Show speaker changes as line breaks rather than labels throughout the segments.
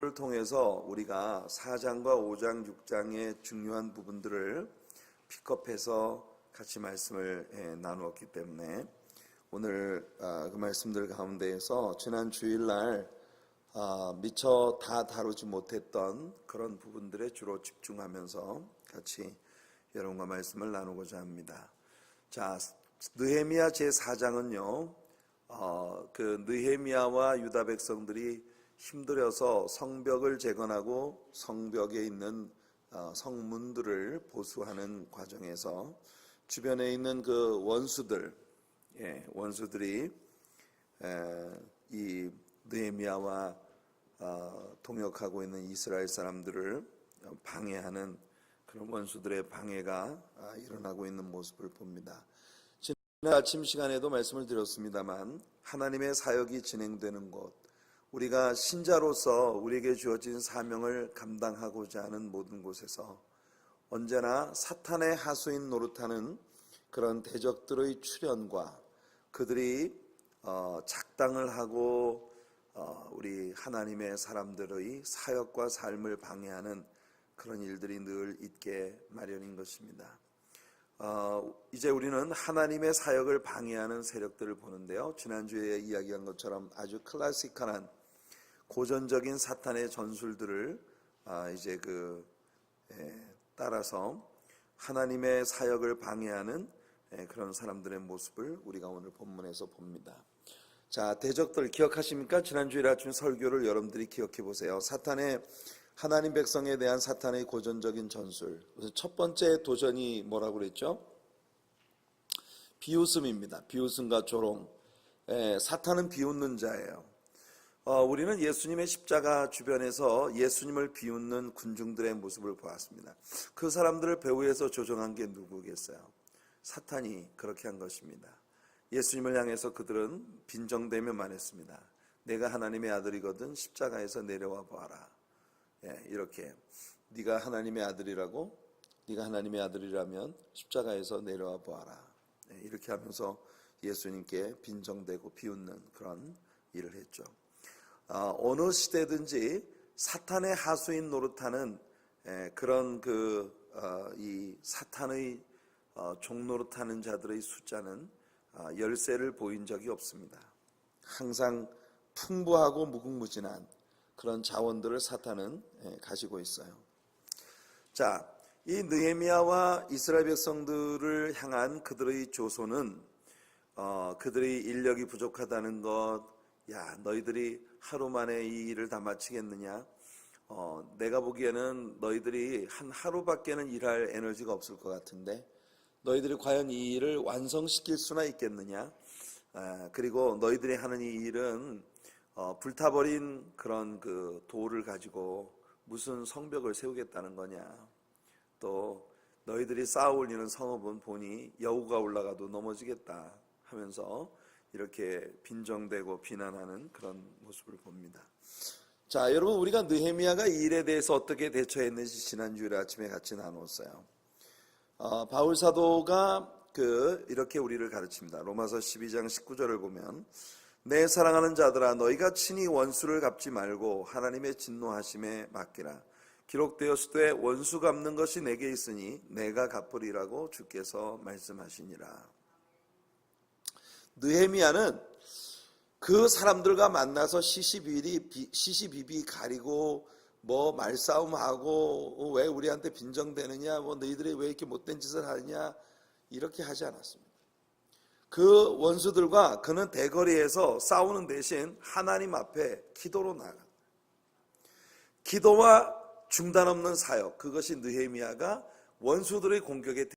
를 통해서 우리가 4장과 5장, 6장의 중요한 부분들을 픽업해서 같이 말씀을 나누었기 때문에 오늘 그 말씀들 가운데에서 지난 주일날 미처 다 다루지 못했던 그런 부분들에 주로 집중하면서 같이 여러분과 말씀을 나누고자 합니다. 자, 느헤미야 제4장은요 그 느헤미야와 유다 백성들이 힘들어서 성벽을 재건하고 성벽에 있는 성문들을 보수하는 과정에서 주변에 있는 그 원수들이 이 느헤미야와 동역하고 있는 이스라엘 사람들을 방해하는 그런 원수들의 방해가 일어나고 있는 모습을 봅니다. 지난 아침 시간에도 말씀을 드렸습니다만 하나님의 사역이 진행되는 곳, 우리가 신자로서 우리에게 주어진 사명을 감당하고자 하는 모든 곳에서 언제나 사탄의 하수인 노릇하는 그런 대적들의 출현과 그들이 작당을 하고 우리 하나님의 사람들의 사역과 삶을 방해하는 그런 일들이 늘 있게 마련인 것입니다. 이제 우리는 하나님의 사역을 방해하는 세력들을 보는데요, 지난주에 이야기한 것처럼 아주 클래식한 고전적인 사탄의 전술들을 이제 따라서 하나님의 사역을 방해하는 그런 사람들의 모습을 우리가 오늘 본문에서 봅니다. 자, 대적들 기억하십니까? 지난주일 아침 설교를 여러분들이 기억해 보세요. 하나님 백성에 대한 사탄의 고전적인 전술. 그래서 첫 번째 도전이 뭐라고 그랬죠? 비웃음입니다. 비웃음과 조롱. 사탄은 비웃는 자예요. 우리는 예수님의 십자가 주변에서 예수님을 비웃는 군중들의 모습을 보았습니다. 그 사람들을 배후에서 조종한 게 누구겠어요? 사탄이 그렇게 한 것입니다. 예수님을 향해서 그들은 빈정대면만 했습니다. 내가 하나님의 아들이거든 십자가에서 내려와 보아라. 이렇게 네가 하나님의 아들이라고? 네가 하나님의 아들이라면 십자가에서 내려와 보아라. 이렇게 하면서 예수님께 빈정대고 비웃는 그런 일을 했죠. 어느 시대든지 사탄의 하수인 노릇하는 그런 이 사탄의 종노릇하는 자들의 숫자는 열세를 보인 적이 없습니다. 항상 풍부하고 무궁무진한 그런 자원들을 사탄은 가지고 있어요. 자, 이 느헤미야와 이스라엘 백성들을 향한 그들의 조소는 그들의 인력이 부족하다는 것, 야, 너희들이 하루 만에 이 일을 다 마치겠느냐? 내가 보기에는 너희들이 한 하루밖에는 일할 에너지가 없을 것 같은데 너희들이 과연 이 일을 완성시킬 수나 있겠느냐? 그리고 너희들이 하는 이 일은 불타버린 그런 그 돌을 가지고 무슨 성벽을 세우겠다는 거냐? 또 너희들이 쌓아올리는 성읍은 보니 여우가 올라가도 넘어지겠다 하면서 이렇게 빈정대고 비난하는 그런 모습을 봅니다. 자, 여러분, 우리가 느헤미야가 이 일에 대해서 어떻게 대처했는지 지난주에 아침에 같이 나눴어요. 바울 사도가 이렇게 우리를 가르칩니다. 로마서 12장 19절을 보면 내 사랑하는 자들아 너희가 친히 원수를 갚지 말고 하나님의 진노하심에 맡기라. 기록되었으되 원수 갚는 것이 내게 있으니 내가 갚으리라고 주께서 말씀하시니라. 느헤미야는 그 사람들과 만나서 시시비비 가리고 뭐 말싸움하고 왜 우리한테 빈정대느냐, 뭐 너희들이 왜 이렇게 못된 짓을 하느냐, 이렇게 하지 않았습니다. 그 원수들과 그는 대거리에서 싸우는 대신 하나님 앞에 기도로 나가, 기도와 중단 없는 사역, 그것이 느헤미야가 원수들의 공격에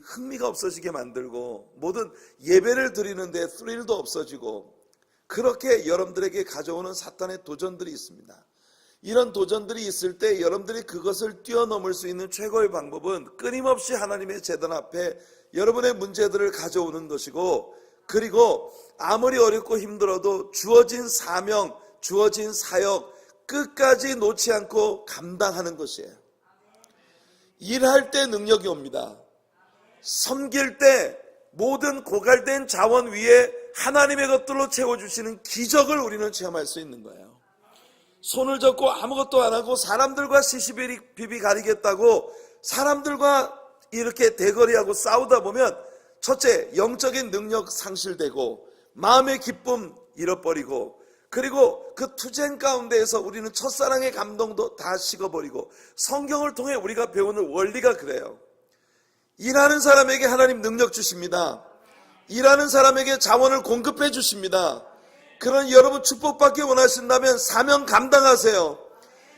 흥미가 없어지게 만들고 모든 예배를 드리는데 스릴도 없어지고, 그렇게 여러분들에게 가져오는 사탄의 도전들이 있습니다. 이런 도전들이 있을 때 여러분들이 그것을 뛰어넘을 수 있는 최고의 방법은 끊임없이 하나님의 제단 앞에 여러분의 문제들을 가져오는 것이고, 그리고 아무리 어렵고 힘들어도 주어진 사명, 주어진 사역 끝까지 놓지 않고 감당하는 것이에요. 일할 때 능력이 옵니다. 섬길 때 모든 고갈된 자원 위에 하나님의 것들로 채워주시는 기적을 우리는 체험할 수 있는 거예요. 손을 잡고 아무것도 안 하고 사람들과 시시비비 가리겠다고 사람들과 이렇게 대거리하고 싸우다 보면 첫째, 영적인 능력 상실되고 마음의 기쁨 잃어버리고, 그리고 그 투쟁 가운데에서 우리는 첫사랑의 감동도 다 식어버리고, 성경을 통해 우리가 배우는 원리가 그래요. 일하는 사람에게 하나님 능력 주십니다. 일하는 사람에게 자원을 공급해 주십니다. 그런 여러분 축복받기 원하신다면 사명 감당하세요.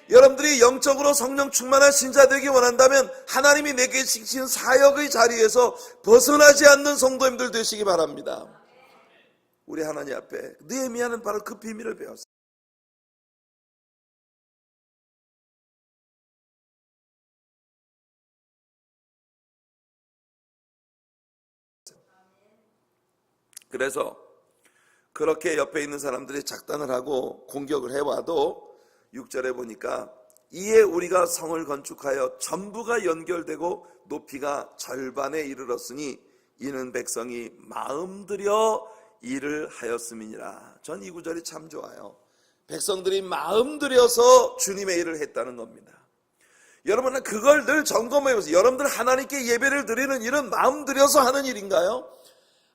여러분들이 영적으로 성령 충만한 신자 되기 원한다면 하나님이 내게 시키신 사역의 자리에서 벗어나지 않는 성도님들 되시기 바랍니다. 우리 하나님 앞에 느헤미야는 바로 그 비밀을 배웠어요. 그래서 그렇게 옆에 있는 사람들이 작당을 하고 공격을 해와도 6절에 보니까 이에 우리가 성을 건축하여 전부가 연결되고 높이가 절반에 이르렀으니 이는 백성이 마음들여 일을 하였음이니라. 전 이 구절이 참 좋아요. 백성들이 마음들여서 주님의 일을 했다는 겁니다. 여러분은 그걸 늘 점검해 보세요. 여러분들 하나님께 예배를 드리는 일은 마음들여서 하는 일인가요?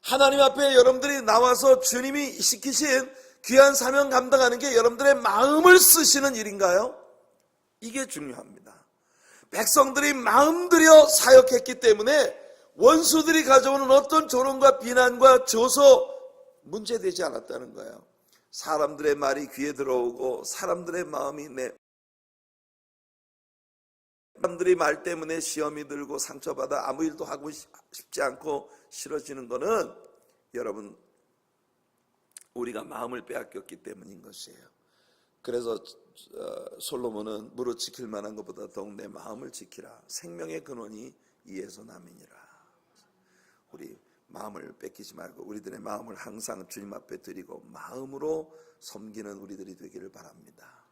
하나님 앞에 여러분들이 나와서 주님이 시키신 귀한 사명 감당하는 게 여러분들의 마음을 쓰시는 일인가요? 이게 중요합니다. 백성들이 마음들여 사역했기 때문에 원수들이 가져오는 어떤 조롱과 비난과 조소 문제되지 않았다는 거예요. 사람들의 말이 귀에 들어오고 사람들의 마음이 사람들이 말 때문에 시험이 들고 상처받아 아무 일도 하고 싶지 않고 싫어지는 거는 여러분 우리가 마음을 빼앗겼기 때문인 것이에요. 그래서 솔로몬은 무릇 지킬 만한 것보다 더욱 내 마음을 지키라. 생명의 근원이 이에서 남이니라. 우리 마음을 뺏기지 말고 우리들의 마음을 항상 주님 앞에 드리고 마음으로 섬기는 우리들이 되기를 바랍니다.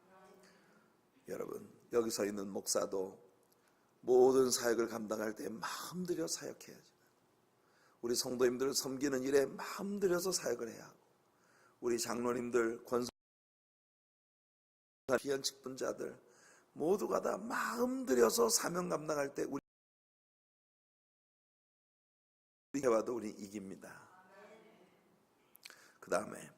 여러분 여기서 있는 목사도 모든 사역을 감당할 때 마음 들여 사역해야죠. 우리 성도님들 섬기는 일에 마음 들여서 사역을 해야 하고, 우리 장로님들, 권사, 귀한 직분자들 모두가 다 마음 들여서 사명 감당할 때 우리 해와도 우리 이깁니다. 그 다음에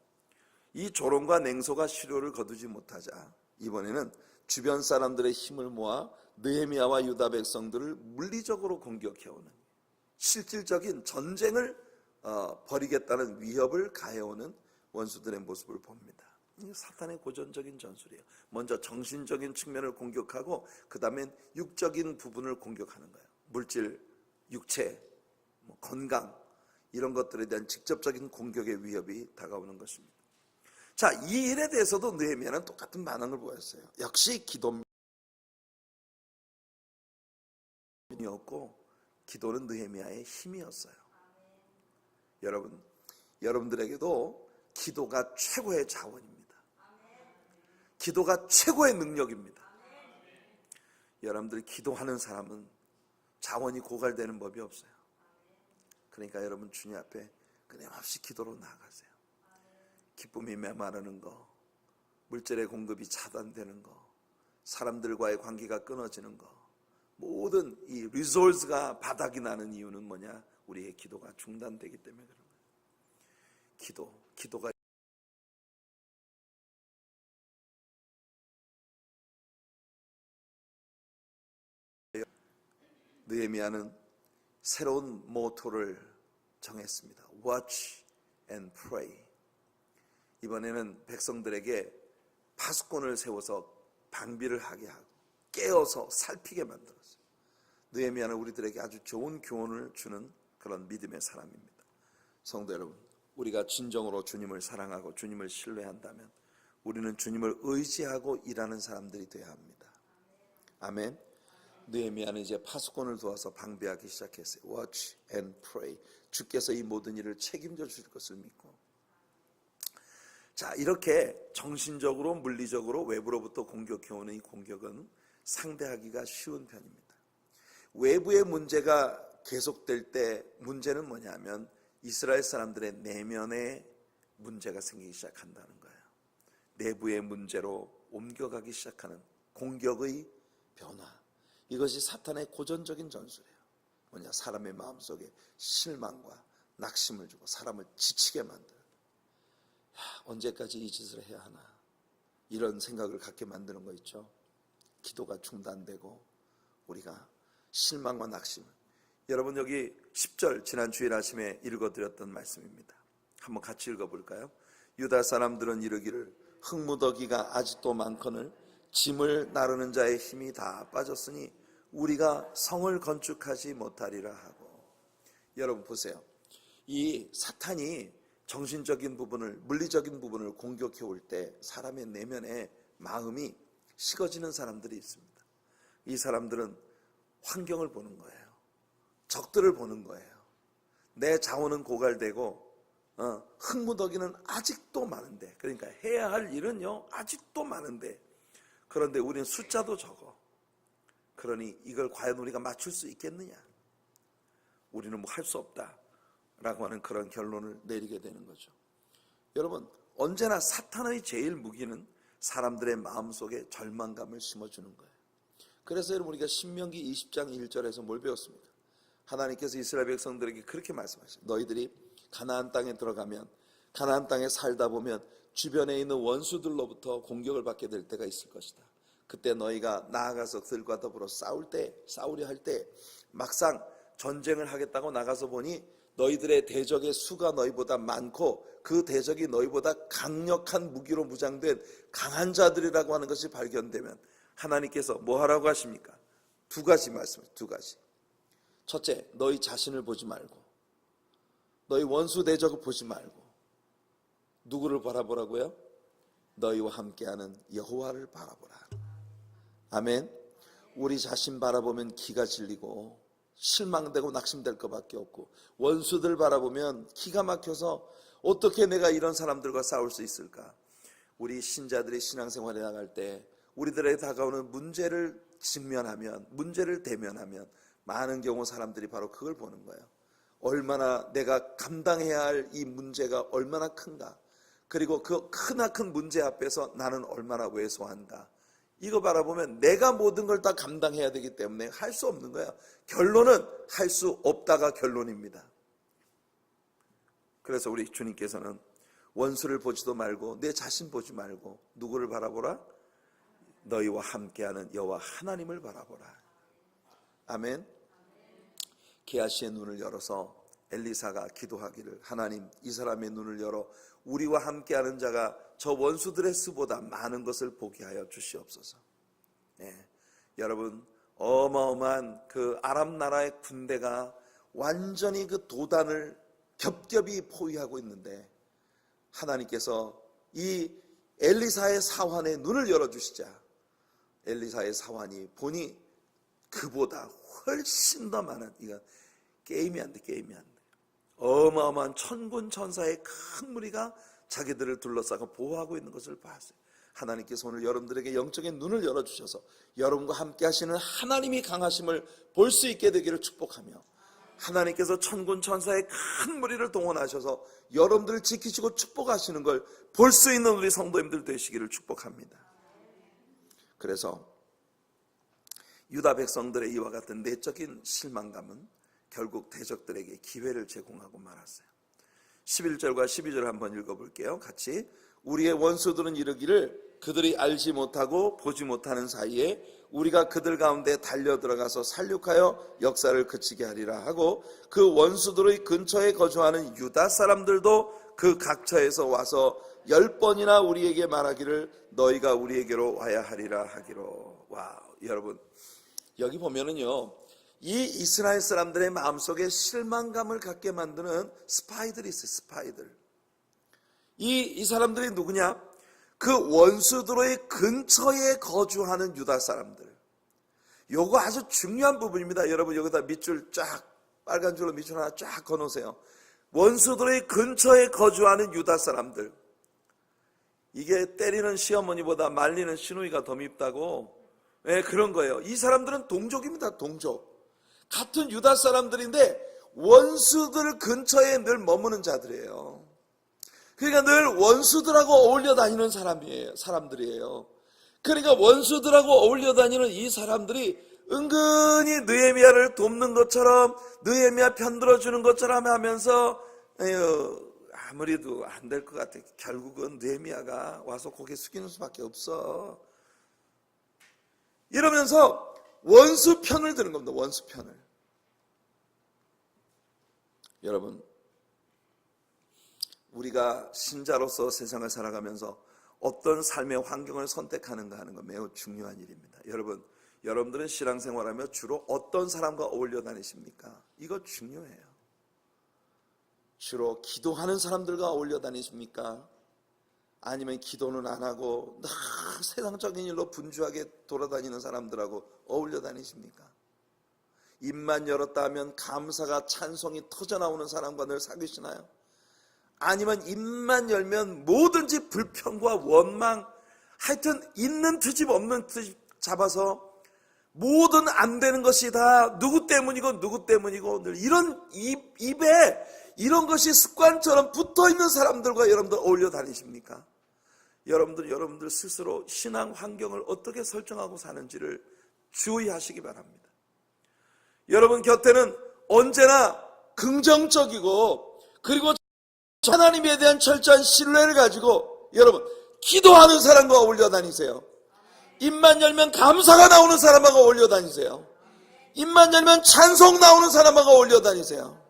이 조롱과 냉소가 실효를 거두지 못하자 이번에는 주변 사람들의 힘을 모아 느헤미야와 유다 백성들을 물리적으로 공격해오는 실질적인 전쟁을 벌이겠다는 위협을 가해오는 원수들의 모습을 봅니다. 사탄의 고전적인 전술이에요. 먼저 정신적인 측면을 공격하고 그 다음엔 육적인 부분을 공격하는 거예요. 물질, 육체, 건강 이런 것들에 대한 직접적인 공격의 위협이 다가오는 것입니다. 자, 이 일에 대해서도 느헤미야는 똑같은 반응을 보였어요. 역시 기도였고 기도는 느헤미야의 힘이었어요. 여러분들에게도 기도가 최고의 자원입니다. 기도가 최고의 능력입니다. 여러분들이 기도하는 사람은 자원이 고갈되는 법이 없어요. 그러니까 여러분 주님 앞에 끊임없이 기도로 나아가세요. 기쁨이 메마르는 거, 물질의 공급이 차단되는 거, 사람들과의 관계가 끊어지는 거, 모든 이 리소스가 바닥이 나는 이유는 뭐냐? 우리의 기도가 중단되기 때문에 그런 거예요. 기도가 느헤미야는 새로운 모토를 정했습니다. Watch and pray. 이번에는 백성들에게 파수꾼을 세워서 방비를 하게 하고 깨어서 살피게 만들었어요. 느헤미야는 우리들에게 아주 좋은 교훈을 주는 그런 믿음의 사람입니다. 성도 여러분, 우리가 진정으로 주님을 사랑하고 주님을 신뢰한다면 우리는 주님을 의지하고 일하는 사람들이 되어야 합니다. 아멘. 느헤미야는 이제 파수꾼을 도와서 방비하기 시작했어요. Watch and pray. 주께서 이 모든 일을 책임져 주실 것을 믿고. 자, 이렇게 정신적으로 물리적으로 외부로부터 공격해오는 이 공격은 상대하기가 쉬운 편입니다. 외부의 문제가 계속될 때 문제는 뭐냐면 이스라엘 사람들의 내면에 문제가 생기기 시작한다는 거예요. 내부의 문제로 옮겨가기 시작하는 공격의 변화. 이것이 사탄의 고전적인 전술이에요. 뭐냐? 사람의 마음속에 실망과 낙심을 주고 사람을 지치게 만들어. 언제까지 이 짓을 해야 하나? 이런 생각을 갖게 만드는 거 있죠. 기도가 중단되고 우리가 실망과 낙심. 여러분 여기 10절 지난 주일 아침에 읽어드렸던 말씀입니다. 한번 같이 읽어볼까요? 유다 사람들은 이르기를 흙무더기가 아직도 많거늘 짐을 나르는 자의 힘이 다 빠졌으니 우리가 성을 건축하지 못하리라 하고. 여러분 보세요. 이 사탄이 정신적인 부분을, 물리적인 부분을 공격해 올 때 사람의 내면에 마음이 식어지는 사람들이 있습니다. 이 사람들은 환경을 보는 거예요. 적들을 보는 거예요. 내 자원은 고갈되고 흙무더기는 아직도 많은데, 그러니까 해야 할 일은요 아직도 많은데, 그런데 우리는 숫자도 적어. 그러니 이걸 과연 우리가 맞출 수 있겠느냐? 우리는 뭐 할 수 없다 라고 하는 그런 결론을 내리게 되는 거죠. 여러분, 언제나 사탄의 제일 무기는 사람들의 마음속에 절망감을 심어주는 거예요. 그래서 여러분 우리가 신명기 20장 1절에서 뭘 배웠습니까? 하나님께서 이스라엘 백성들에게 그렇게 말씀하셨어요. 너희들이 가나안 땅에 들어가면, 가나안 땅에 살다 보면 주변에 있는 원수들로부터 공격을 받게 될 때가 있을 것이다. 그때 너희가 나아가서 그들과 더불어 싸우려 할 때 막상 전쟁을 하겠다고 나가서 보니 너희들의 대적의 수가 너희보다 많고 그 대적이 너희보다 강력한 무기로 무장된 강한 자들이라고 하는 것이 발견되면 하나님께서 뭐 하라고 하십니까? 두 가지 말씀이에요. 두 가지. 첫째, 너희 자신을 보지 말고, 너희 원수 대적을 보지 말고, 누구를 바라보라고요? 너희와 함께하는 여호와를 바라보라. 아멘. 우리 자신 바라보면 기가 질리고 실망되고 낙심될 것밖에 없고, 원수들 바라보면 기가 막혀서 어떻게 내가 이런 사람들과 싸울 수 있을까? 우리 신자들이 신앙생활에 나갈 때 우리들에게 다가오는 문제를 직면하면, 문제를 대면하면 많은 경우 사람들이 바로 그걸 보는 거예요. 얼마나 내가 감당해야 할 이 문제가 얼마나 큰가, 그리고 그 크나큰 문제 앞에서 나는 얼마나 왜소한가. 이거 바라보면 내가 모든 걸 다 감당해야 되기 때문에 할 수 없는 거야. 결론은 할 수 없다가 결론입니다. 그래서 우리 주님께서는 원수를 보지도 말고 내 자신 보지 말고 누구를 바라보라? 너희와 함께하는 여호와 하나님을 바라보라. 아멘. 게하시의 눈을 열어서 엘리사가 기도하기를, 하나님 이 사람의 눈을 열어 우리와 함께하는 자가 저 원수들의 수보다 많은 것을 보게 하여 주시옵소서. 네. 여러분, 어마어마한 그 아람 나라의 군대가 완전히 그 도단을 겹겹이 포위하고 있는데 하나님께서 이 엘리사의 사환의 눈을 열어주시자 엘리사의 사환이 보니 그보다 훨씬 더 많은, 이거 게임이 안 돼. 어마어마한 천군 천사의 큰 무리가 자기들을 둘러싸고 보호하고 있는 것을 봤어요. 하나님께서 오늘 여러분들에게 영적인 눈을 열어주셔서 여러분과 함께 하시는 하나님이 강하심을 볼 수 있게 되기를 축복하며, 하나님께서 천군 천사의 큰 무리를 동원하셔서 여러분들을 지키시고 축복하시는 걸 볼 수 있는 우리 성도님들 되시기를 축복합니다. 그래서 유다 백성들의 이와 같은 내적인 실망감은 결국 대적들에게 기회를 제공하고 말았어요. 11절과 12절 한번 읽어볼게요. 같이. 우리의 원수들은 이르기를 그들이 알지 못하고 보지 못하는 사이에 우리가 그들 가운데 달려들어가서 살육하여 역사를 그치게 하리라 하고, 그 원수들의 근처에 거주하는 유다 사람들도 그 각처에서 와서 10번이나 우리에게 말하기를 너희가 우리에게로 와야 하리라 하기로. 와, 여러분 여기 보면은요, 이 이스라엘 사람들의 마음속에 실망감을 갖게 만드는 스파이들이 있어요. 스파이들. 이 사람들이 누구냐? 그 원수들의 근처에 거주하는 유다 사람들. 요거 아주 중요한 부분입니다. 여러분 여기다 밑줄 쫙, 빨간 줄로 밑줄 하나 쫙 그어놓으세요. 원수들의 근처에 거주하는 유다 사람들. 이게 때리는 시어머니보다 말리는 시누이가 더 밉다고, 네, 그런 거예요. 이 사람들은 동족입니다. 동족. 같은 유다 사람들인데 원수들 근처에 늘 머무는 자들이에요. 그러니까 늘 원수들하고 어울려 다니는 사람들이에요. 그러니까 원수들하고 어울려 다니는 이 사람들이 은근히 느헤미야를 돕는 것처럼, 느헤미야 편들어주는 것처럼 하면서 아무리도 안 될 것 같아. 결국은 느헤미야가 와서 고개 숙이는 수밖에 없어. 이러면서 원수 편을 드는 겁니다. 원수 편을. 여러분, 우리가 신자로서 세상을 살아가면서 어떤 삶의 환경을 선택하는가 하는 건 매우 중요한 일입니다. 여러분들은 신앙생활하며 주로 어떤 사람과 어울려 다니십니까? 이거 중요해요. 주로 기도하는 사람들과 어울려 다니십니까? 아니면 기도는 안 하고 세상적인 일로 분주하게 돌아다니는 사람들하고 어울려 다니십니까? 입만 열었다 하면 감사가 찬송이 터져나오는 사람과 늘 사귀시나요? 아니면 입만 열면 뭐든지 불평과 원망, 하여튼 있는 트집 없는 트집 잡아서 모든 안 되는 것이 다 누구 때문이고 늘 이런 입에 이런 것이 습관처럼 붙어있는 사람들과 여러분들 어울려 다니십니까? 여러분들 스스로 신앙 환경을 어떻게 설정하고 사는지를 주의하시기 바랍니다. 여러분 곁에는 언제나 긍정적이고 그리고 하나님에 대한 철저한 신뢰를 가지고 여러분 기도하는 사람과 어울려 다니세요. 입만 열면 감사가 나오는 사람하고 어울려 다니세요. 입만 열면 찬송 나오는 사람하고 어울려 다니세요.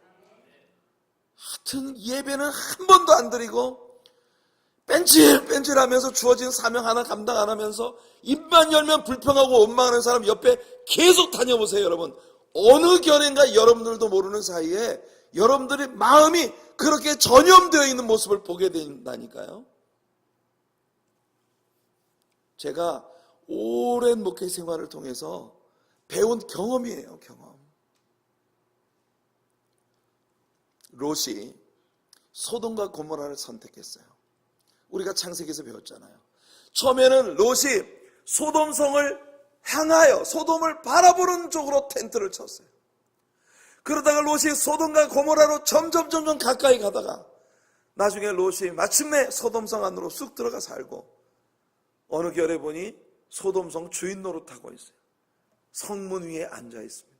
하여튼 예배는 한 번도 안 드리고 뺀질뺀질하면서 주어진 사명 하나 감당 안 하면서 입만 열면 불평하고 원망하는 사람 옆에 계속 다녀보세요. 여러분 어느 결인가 여러분들도 모르는 사이에 여러분들의 마음이 그렇게 전염되어 있는 모습을 보게 된다니까요. 제가 오랜 목회 생활을 통해서 배운 경험이에요. 경험. 롯이 소돔과 고모라를 선택했어요. 우리가 창세기에서 배웠잖아요. 처음에는 롯이 소돔성을 향하여 소돔을 바라보는 쪽으로 텐트를 쳤어요. 그러다가 롯이 소돔과 고모라로 점점 가까이 가다가 나중에 롯이 마침내 소돔성 안으로 쑥 들어가 살고 어느 결에 보니 소돔성 주인 노릇하고 있어요. 성문 위에 앉아 있습니다.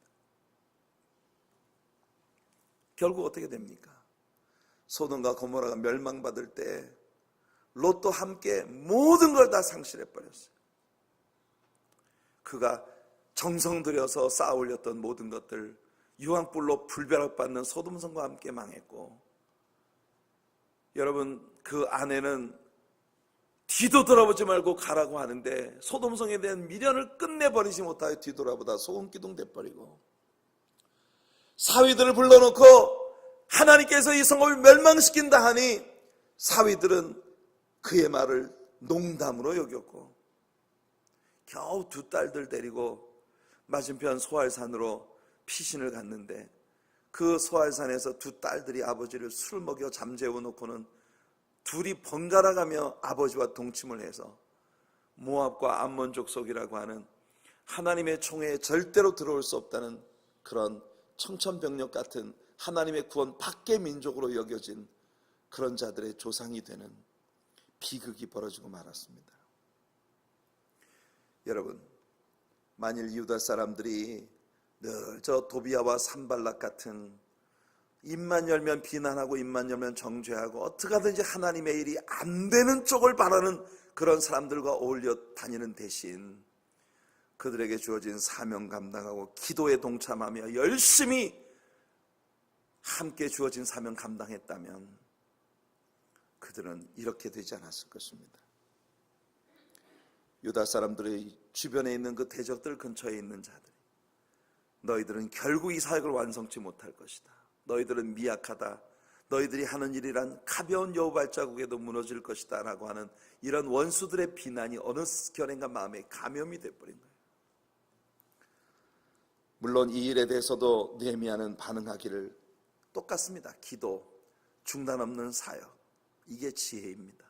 결국 어떻게 됩니까? 소돔과 고모라가 멸망받을 때 롯도 함께 모든 걸 다 상실해 버렸어요. 그가 정성 들여서 쌓아 올렸던 모든 것들 유황불로 불벼락받는 소돔성과 함께 망했고, 여러분 그 아내는 뒤도 돌아보지 말고 가라고 하는데 소돔성에 대한 미련을 끝내버리지 못하여 뒤돌아보다 소금기둥 돼버리고, 사위들을 불러놓고 하나님께서 이 성읍을 멸망시킨다 하니 사위들은 그의 말을 농담으로 여겼고 겨우 두 딸들 데리고 맞은편 소알산으로 피신을 갔는데 그 소알산에서 두 딸들이 아버지를 술 먹여 잠재워 놓고는 둘이 번갈아 가며 아버지와 동침을 해서 모압과 암몬 족속이라고 하는 하나님의 총회에 절대로 들어올 수 없다는 그런 청천벽력 같은 하나님의 구원 밖의 민족으로 여겨진 그런 자들의 조상이 되는 비극이 벌어지고 말았습니다. 여러분, 만일 유다 사람들이 늘 저 도비아와 산발락 같은 입만 열면 비난하고 입만 열면 정죄하고 어떻게 하든지 하나님의 일이 안 되는 쪽을 바라는 그런 사람들과 어울려 다니는 대신 그들에게 주어진 사명 감당하고 기도에 동참하며 열심히 함께 주어진 사명 감당했다면 그들은 이렇게 되지 않았을 것입니다. 유다 사람들의 주변에 있는 그 대적들 근처에 있는 자들이 너희들은 결국 이 사역을 완성치 못할 것이다. 너희들은 미약하다. 너희들이 하는 일이란 가벼운 여우 발자국에도 무너질 것이다 라고 하는 이런 원수들의 비난이 어느 결인가 마음에 감염이 돼버린 거예요. 물론 이 일에 대해서도 느헤미야는 반응하기를 똑같습니다. 기도, 중단 없는 사역, 이게 지혜입니다.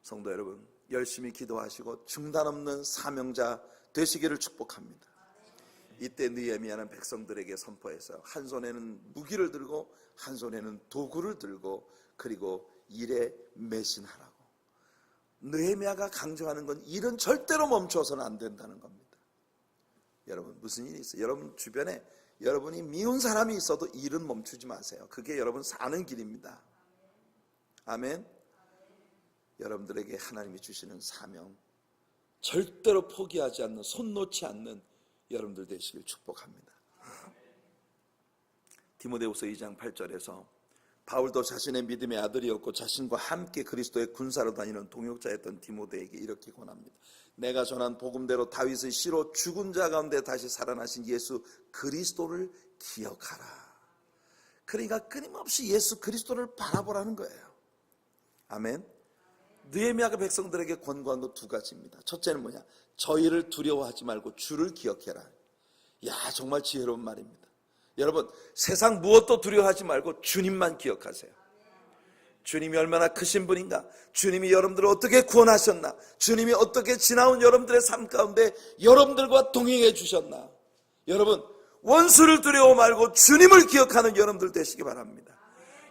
성도 여러분, 열심히 기도하시고 중단 없는 사명자 되시기를 축복합니다. 이때 느헤미야는 백성들에게 선포했어요. 한 손에는 무기를 들고 한 손에는 도구를 들고 그리고 일에 매진하라고. 느헤미야가 강조하는 건 일은 절대로 멈춰서는 안 된다는 겁니다. 여러분, 무슨 일이 있어요? 여러분 주변에 여러분이 미운 사람이 있어도 일은 멈추지 마세요. 그게 여러분 사는 길입니다. 아멘. 여러분들에게 하나님이 주시는 사명, 절대로 포기하지 않는, 손 놓지 않는 여러분들 되시길 축복합니다. 디모데후서 2장 8절에서 바울도 자신의 믿음의 아들이었고 자신과 함께 그리스도의 군사로 다니는 동역자였던 디모데에게 이렇게 권합니다. 내가 전한 복음대로 다윗의 씨로 죽은 자 가운데 다시 살아나신 예수 그리스도를 기억하라. 그러니까 끊임없이 예수 그리스도를 바라보라는 거예요. 아멘. 느헤미야가 백성들에게 권고한 것 두 가지입니다. 첫째는 뭐냐? 저희를 두려워하지 말고 주를 기억해라. 야, 정말 지혜로운 말입니다. 여러분, 세상 무엇도 두려워하지 말고 주님만 기억하세요. 주님이 얼마나 크신 분인가, 주님이 여러분들을 어떻게 구원하셨나, 주님이 어떻게 지나온 여러분들의 삶 가운데 여러분들과 동행해 주셨나. 여러분, 원수를 두려워 말고 주님을 기억하는 여러분들 되시기 바랍니다.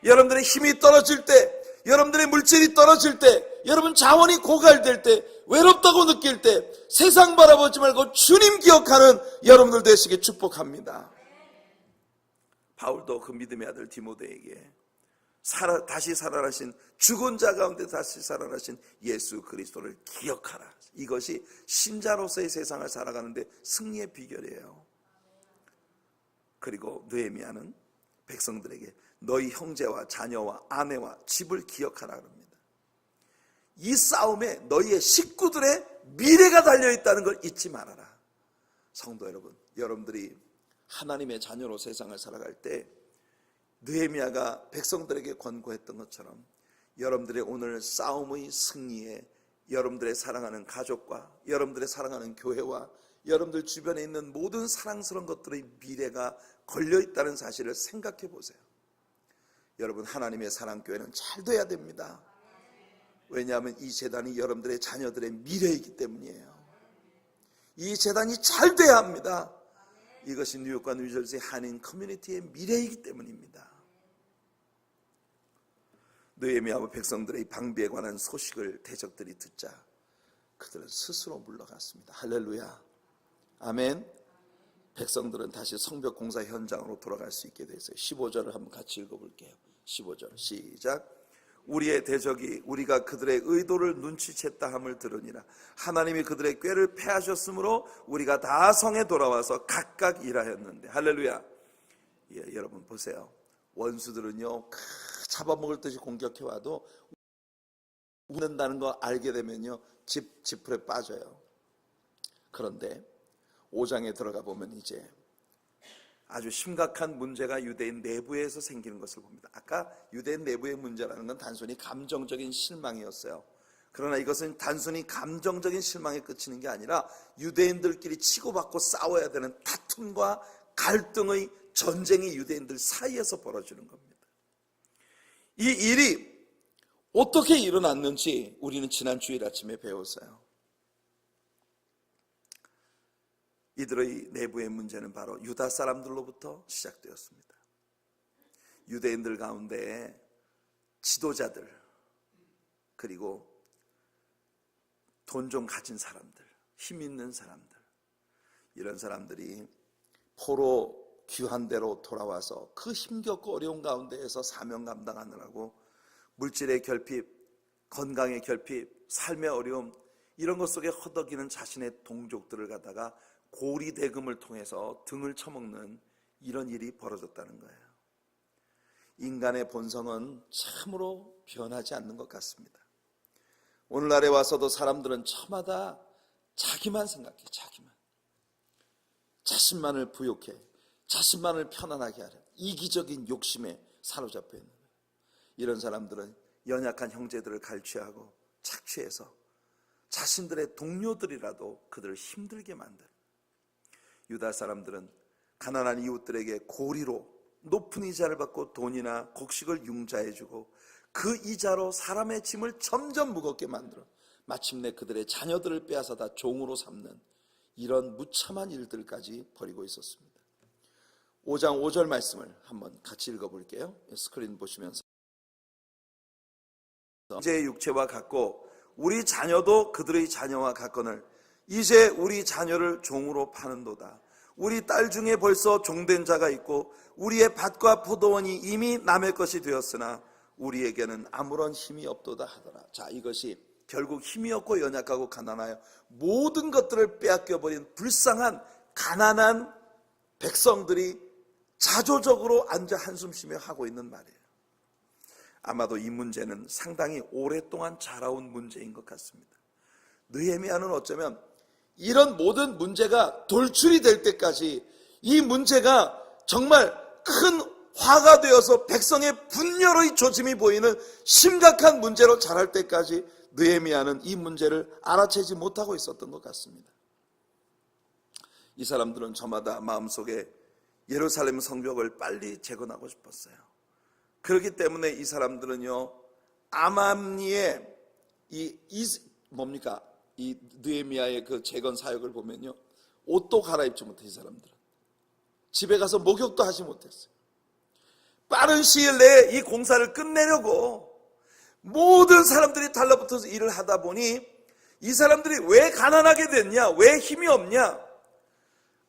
여러분들의 힘이 떨어질 때, 여러분들의 물질이 떨어질 때, 여러분 자원이 고갈될 때, 외롭다고 느낄 때 세상 바라보지 말고 주님 기억하는 여러분들 되시길 축복합니다. 바울도 그 믿음의 아들 디모데에게 다시 살아나신, 죽은 자 가운데 다시 살아나신 예수 그리스도를 기억하라. 이것이 신자로서의 세상을 살아가는데 승리의 비결이에요. 그리고 느헤미야는 백성들에게 너희 형제와 자녀와 아내와 집을 기억하라 합니다. 이 싸움에 너희의 식구들의 미래가 달려있다는 걸 잊지 말아라. 성도 여러분, 여러분들이 하나님의 자녀로 세상을 살아갈 때 느헤미야가 백성들에게 권고했던 것처럼 여러분들의 오늘 싸움의 승리에 여러분들의 사랑하는 가족과 여러분들의 사랑하는 교회와 여러분들 주변에 있는 모든 사랑스러운 것들의 미래가 걸려있다는 사실을 생각해 보세요. 여러분, 하나님의 사랑교회는 잘 돼야 됩니다. 왜냐하면 이 재단이 여러분들의 자녀들의 미래이기 때문이에요. 이 재단이 잘 돼야 합니다. 이것이 뉴욕과 뉴저지 한인 커뮤니티의 미래이기 때문입니다. 느헤미야와 백성들의 방비에 관한 소식을 대적들이 듣자 그들은 스스로 물러갔습니다. 할렐루야. 아멘. 백성들은 다시 성벽 공사 현장으로 돌아갈 수 있게 됐어요. 15절을 한번 같이 읽어볼게요. 15절 시작. 우리의 대적이 우리가 그들의 의도를 눈치챘다 함을 들으니라. 하나님이 그들의 꾀를 패하셨으므로 우리가 다 성에 돌아와서 각각 일하였는데. 할렐루야. 예, 여러분 보세요. 원수들은요 잡아먹을 듯이 공격해와도 웃는다는 거 알게 되면요 지풀에 빠져요. 그런데 5장에 들어가 보면 이제 아주 심각한 문제가 유대인 내부에서 생기는 것을 봅니다. 아까 유대인 내부의 문제라는 건 단순히 감정적인 실망이었어요. 그러나 이것은 단순히 감정적인 실망에 그치는 게 아니라 유대인들끼리 치고받고 싸워야 되는 다툼과 갈등의 전쟁이 유대인들 사이에서 벌어지는 겁니다. 이 일이 어떻게 일어났는지 우리는 지난 주일 아침에 배웠어요. 이들의 내부의 문제는 바로 유다 사람들로부터 시작되었습니다. 유대인들 가운데 지도자들, 그리고 돈 좀 가진 사람들, 힘 있는 사람들, 이런 사람들이 포로 귀한 대로 돌아와서 그 힘겹고 어려운 가운데에서 사명 감당하느라고 물질의 결핍, 건강의 결핍, 삶의 어려움, 이런 것 속에 허덕이는 자신의 동족들을 갖다가 고리대금을 통해서 등을 쳐먹는 이런 일이 벌어졌다는 거예요. 인간의 본성은 참으로 변하지 않는 것 같습니다. 오늘날에 와서도 사람들은 저마다 자기만 생각해. 자신만을 부욕해, 자신만을 편안하게 하려 이기적인 욕심에 사로잡혀 있는 거예요. 이런 사람들은 연약한 형제들을 갈취하고 착취해서 자신들의 동료들이라도 그들을 힘들게 만드는, 유다 사람들은 가난한 이웃들에게 고리로 높은 이자를 받고 돈이나 곡식을 융자해주고 그 이자로 사람의 짐을 점점 무겁게 만들어 마침내 그들의 자녀들을 빼앗아다 종으로 삼는 이런 무참한 일들까지 벌이고 있었습니다. 5장 5절 말씀을 한번 같이 읽어볼게요. 스크린 보시면서 이제 육체와 같고 우리 자녀도 그들의 자녀와 같거늘 이제 우리 자녀를 종으로 파는도다. 우리 딸 중에 벌써 종된 자가 있고 우리의 밭과 포도원이 이미 남의 것이 되었으나 우리에게는 아무런 힘이 없도다 하더라. 자, 이것이 결국 힘이 없고 연약하고 가난하여 모든 것들을 빼앗겨버린 불쌍한 가난한 백성들이 자조적으로 앉아 한숨 쉬며 하고 있는 말이에요. 아마도 이 문제는 상당히 오랫동안 자라온 문제인 것 같습니다. 느헤미야는 어쩌면 이런 모든 문제가 돌출이 될 때까지 이 문제가 정말 큰 화가 되어서 백성의 분열의 조짐이 보이는 심각한 문제로 자랄 때까지 느헤미야는 이 문제를 알아채지 못하고 있었던 것 같습니다. 이 사람들은 저마다 마음속에 예루살렘 성벽을 빨리 재건하고 싶었어요. 그렇기 때문에 이 사람들은요, 아맘니의 이 느헤미야의 그 재건 사역을 보면요, 옷도 갈아입지 못해. 이 사람들은 집에 가서 목욕도 하지 못했어요. 빠른 시일 내에 이 공사를 끝내려고 모든 사람들이 달라붙어서 일을 하다 보니 이 사람들이 왜 가난하게 됐냐, 왜 힘이 없냐,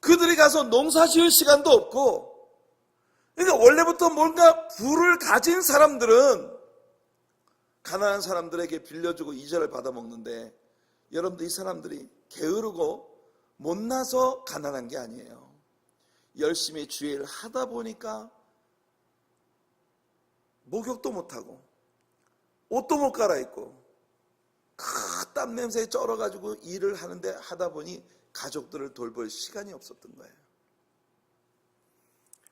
그들이 가서 농사 지을 시간도 없고, 그러니까 원래부터 뭔가 부를 가진 사람들은 가난한 사람들에게 빌려주고 이자를 받아먹는데, 여러분들 이 사람들이 게으르고 못나서 가난한 게 아니에요. 열심히 주의 일을 하다 보니까 목욕도 못하고 옷도 못 갈아입고 땀 냄새에 쩔어가지고 일을 하는데 하다 보니 가족들을 돌볼 시간이 없었던 거예요.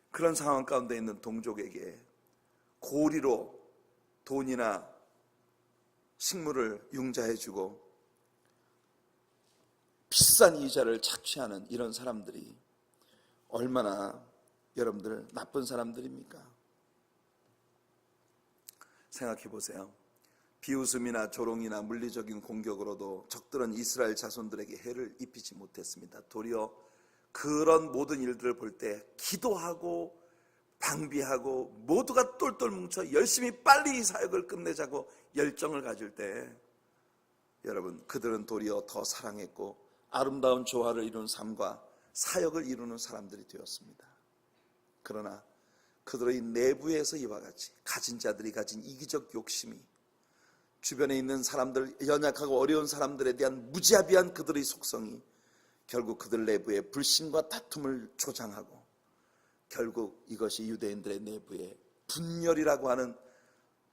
그런 상황 가운데 있는 동족에게 고리로 돈이나 식물을 융자해주고 비싼 이자를 착취하는 이런 사람들이 얼마나 여러분들 나쁜 사람들입니까? 생각해 보세요. 비웃음이나 조롱이나 물리적인 공격으로도 적들은 이스라엘 자손들에게 해를 입히지 못했습니다. 도리어 그런 모든 일들을 볼 때 기도하고 방비하고 모두가 똘똘 뭉쳐 열심히 빨리 이 사역을 끝내자고 열정을 가질 때, 여러분, 그들은 도리어 더 사랑했고 아름다운 조화를 이루는 삶과 사역을 이루는 사람들이 되었습니다. 그러나 그들의 내부에서 이와 같이 가진 자들이 가진 이기적 욕심이, 주변에 있는 사람들, 연약하고 어려운 사람들에 대한 무자비한 그들의 속성이 결국 그들 내부에 불신과 다툼을 조장하고, 결국 이것이 유대인들의 내부에 분열이라고 하는,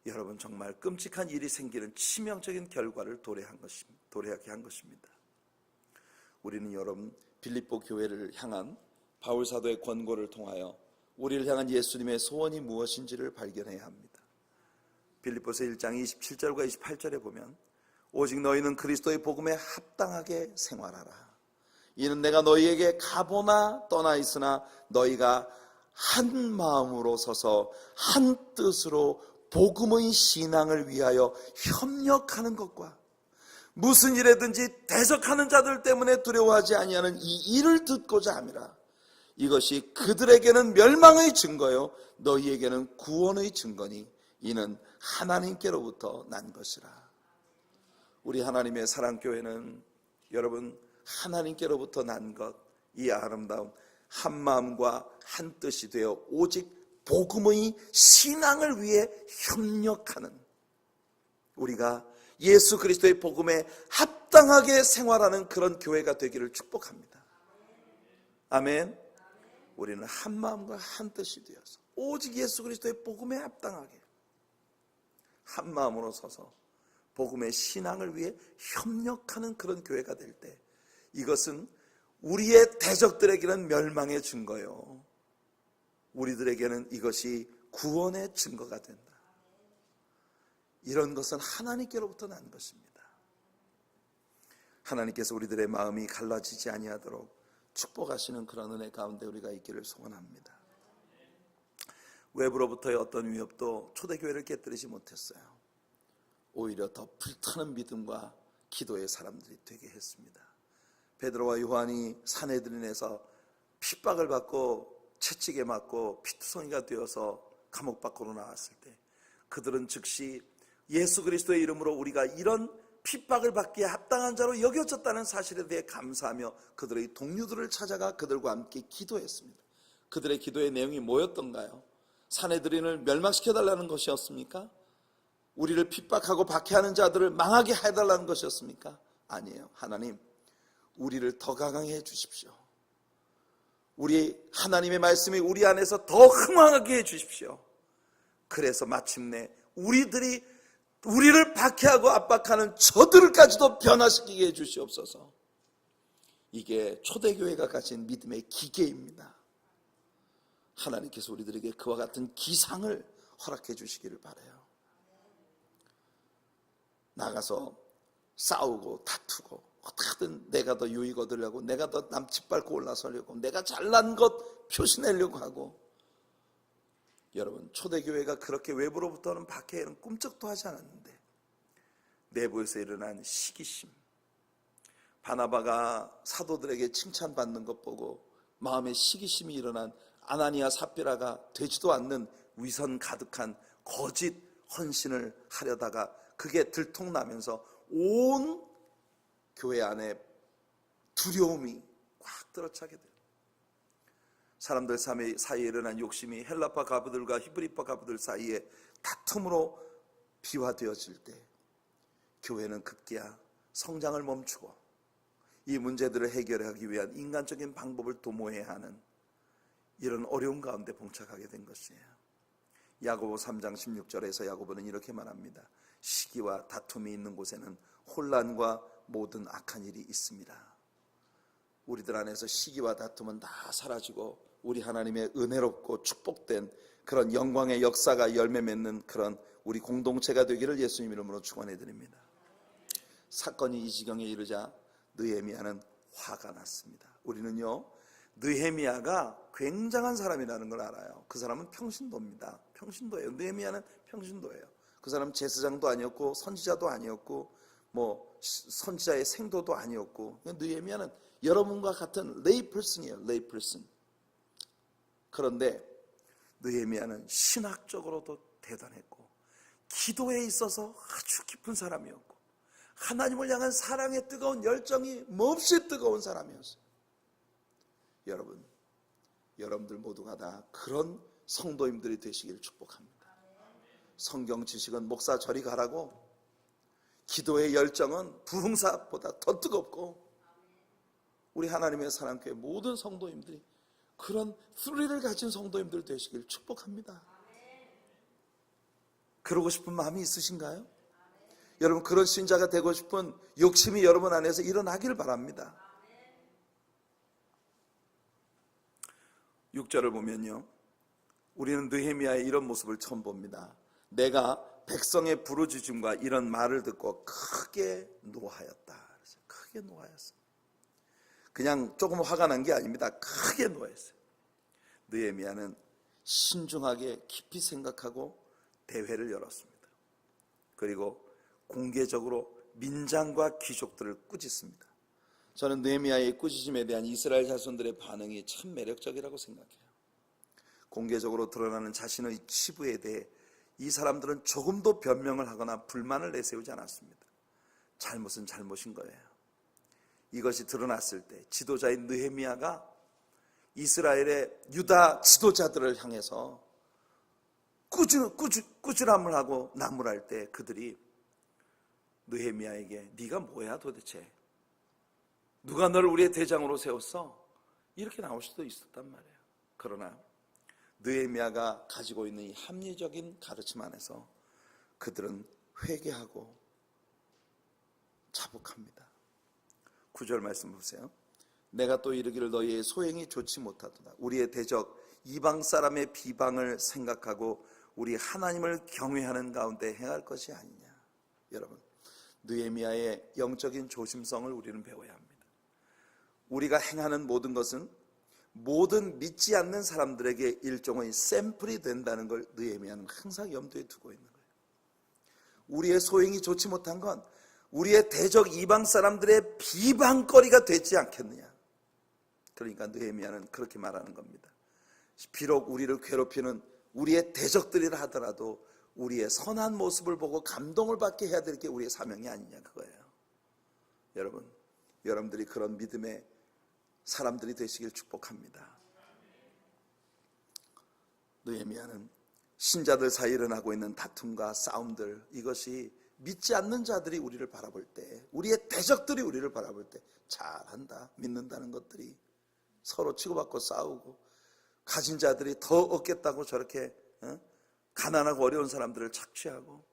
여러분, 정말 끔찍한 일이 생기는 치명적인 결과를 도래하게 한 것입니다. 우리는 여러분, 빌립보 교회를 향한 바울 사도의 권고를 통하여 우리를 향한 예수님의 소원이 무엇인지를 발견해야 합니다. 빌립보서 1장 27절과 28절에 보면, 오직 너희는 그리스도의 복음에 합당하게 생활하라. 이는 내가 너희에게 가보나 떠나 있으나 너희가 한 마음으로 서서 한 뜻으로 복음의 신앙을 위하여 협력하는 것과 무슨 일에든지 대적하는 자들 때문에 두려워하지 아니하는 이 일을 듣고자 함이라. 이것이 그들에게는 멸망의 증거요 너희에게는 구원의 증거니 이는 하나님께로부터 난 것이라. 우리 하나님의 사랑교회는 여러분, 하나님께로부터 난 것, 이 아름다운 한 마음과 한 뜻이 되어 오직 복음의 신앙을 위해 협력하는, 우리가 예수 그리스도의 복음에 합당하게 생활하는 그런 교회가 되기를 축복합니다. 아멘. 우리는 한 마음과 한 뜻이 되어서 오직 예수 그리스도의 복음에 합당하게 한 마음으로 서서 복음의 신앙을 위해 협력하는 그런 교회가 될 때, 이것은 우리의 대적들에게는 멸망의 증거요, 우리들에게는 이것이 구원의 증거가 된다. 이런 것은 하나님께로부터 난 것입니다. 하나님께서 우리들의 마음이 갈라지지 아니하도록 축복하시는 그런 은혜 가운데 우리가 있기를 소원합니다. 외부로부터의 어떤 위협도 초대교회를 깨뜨리지 못했어요. 오히려 더 불타는 믿음과 기도의 사람들이 되게 했습니다. 베드로와 요한이 산헤드린에서 핍박을 받고 채찍에 맞고 피투성이가 되어서 감옥 밖으로 나왔을 때 그들은 즉시 예수 그리스도의 이름으로 우리가 이런 핍박을 받기에 합당한 자로 여겨졌다는 사실에 대해 감사하며 그들의 동료들을 찾아가 그들과 함께 기도했습니다. 그들의 기도의 내용이 뭐였던가요? 산헤드린을 멸망시켜달라는 것이었습니까? 우리를 핍박하고 박해하는 자들을 망하게 해달라는 것이었습니까? 아니에요. 하나님, 우리를 더 강하게 해주십시오. 우리 하나님의 말씀이 우리 안에서 더 흥황하게 해주십시오. 그래서 마침내 우리를 박해하고 압박하는 저들까지도 변화시키게 해주시옵소서. 이게 초대교회가 가진 믿음의 기계입니다. 하나님께서 우리들에게 그와 같은 기상을 허락해 주시기를 바라요. 나가서 싸우고 다투고 어떻게든 내가 더 유익 얻으려고, 내가 더 남짓 밟고 올라서려고, 내가 잘난 것 표시내려고 하고. 여러분, 초대교회가 그렇게 외부로부터는 박해에는 꿈쩍도 하지 않았는데 내부에서 일어난 시기심, 바나바가 사도들에게 칭찬받는 것 보고 마음에 시기심이 일어난 아나니아 삽비라가 되지도 않는 위선 가득한 거짓 헌신을 하려다가 그게 들통나면서 온 교회 안에 두려움이 꽉 들어차게 돼요. 사람들 사이에 일어난 욕심이 헬라파 가부들과 히브리파 가부들 사이에 다툼으로 비화되어질 때 교회는 급기야 성장을 멈추고 이 문제들을 해결하기 위한 인간적인 방법을 도모해야 하는 이런 어려운 가운데 봉착하게 된 것이에요. 야고보 3장 16절에서 야고보는 이렇게 말합니다. 시기와 다툼이 있는 곳에는 혼란과 모든 악한 일이 있습니다. 우리들 안에서 시기와 다툼은 다 사라지고 우리 하나님의 은혜롭고 축복된 그런 영광의 역사가 열매 맺는 그런 우리 공동체가 되기를 예수님 이름으로 축원해 드립니다. 사건이 이 지경에 이르자 느헤미야는 화가 났습니다. 우리는요, 느헤미야가 굉장한 사람이라는 걸 알아요. 그 사람은 평신도입니다. 평신도예요. 느헤미야는 평신도예요. 그 사람은 제사장도 아니었고 선지자도 아니었고 선지자의 생도도 아니었고, 느헤미야는 여러분과 같은 레이플슨이에요. 레이플슨. 그런데 느헤미야는 신학적으로도 대단했고 기도에 있어서 아주 깊은 사람이었고 하나님을 향한 사랑의 뜨거운 열정이 몹시 뜨거운 사람이었어요. 여러분들 모두가 다 그런 성도님들이 되시기를 축복합니다. 성경 지식은 목사 저리 가라고, 기도의 열정은 부흥사보다 더 뜨겁고, 우리 하나님의 사랑교회 모든 성도님들이 그런 스릴을 가진 성도님들 되시기를 축복합니다. 그러고 싶은 마음이 있으신가요? 여러분, 그런 신자가 되고 싶은 욕심이 여러분 안에서 일어나기를 바랍니다. 6절을 보면요, 우리는 느헤미야의 이런 모습을 처음 봅니다. 내가 백성의 부르짖음과 이런 말을 듣고 크게 노하였다. 크게 노하였어요. 그냥 조금 화가 난 게 아닙니다. 크게 노했어요. 느헤미야는 신중하게 깊이 생각하고 대회를 열었습니다. 그리고 공개적으로 민장과 귀족들을 꾸짖습니다. 저는 느헤미야의 꾸짖음에 대한 이스라엘 자손들의 반응이 참 매력적이라고 생각해요. 공개적으로 드러나는 자신의 치부에 대해 이 사람들은 조금도 변명을 하거나 불만을 내세우지 않았습니다. 잘못은 잘못인 거예요. 이것이 드러났을 때 지도자인 느헤미야가 이스라엘의 유다 지도자들을 향해서 꾸지람을 하고 나무랄 때 그들이 느헤미야에게 네가 뭐야 도대체? 누가 너를 우리의 대장으로 세웠어? 이렇게 나올 수도 있었단 말이에요. 그러나 느헤미야가 가지고 있는 이 합리적인 가르침 안에서 그들은 회개하고 자복합니다. 9절 말씀 보세요. 내가 또 이르기를 너희의 소행이 좋지 못하도다. 우리의 대적 이방 사람의 비방을 생각하고 우리 하나님을 경외하는 가운데 행할 것이 아니냐. 여러분, 느헤미야의 영적인 조심성을 우리는 배워야 합니다. 우리가 행하는 모든 것은 모든 믿지 않는 사람들에게 일종의 샘플이 된다는 걸 느헤미야는 항상 염두에 두고 있는 거예요. 우리의 소행이 좋지 못한 건 우리의 대적 이방 사람들의 비방거리가 되지 않겠느냐. 그러니까 느헤미야는 그렇게 말하는 겁니다. 비록 우리를 괴롭히는 우리의 대적들이라 하더라도 우리의 선한 모습을 보고 감동을 받게 해야 될 게 우리의 사명이 아니냐, 그거예요. 여러분, 여러분들이 그런 믿음의 사람들이 되시길 축복합니다. 느헤미야는 신자들 사이에 일어나고 있는 다툼과 싸움들, 이것이 믿지 않는 자들이 우리를 바라볼 때, 우리의 대적들이 우리를 바라볼 때 잘한다, 믿는다는 것들이 서로 치고받고 싸우고, 가진 자들이 더 얻겠다고 저렇게 가난하고 어려운 사람들을 착취하고,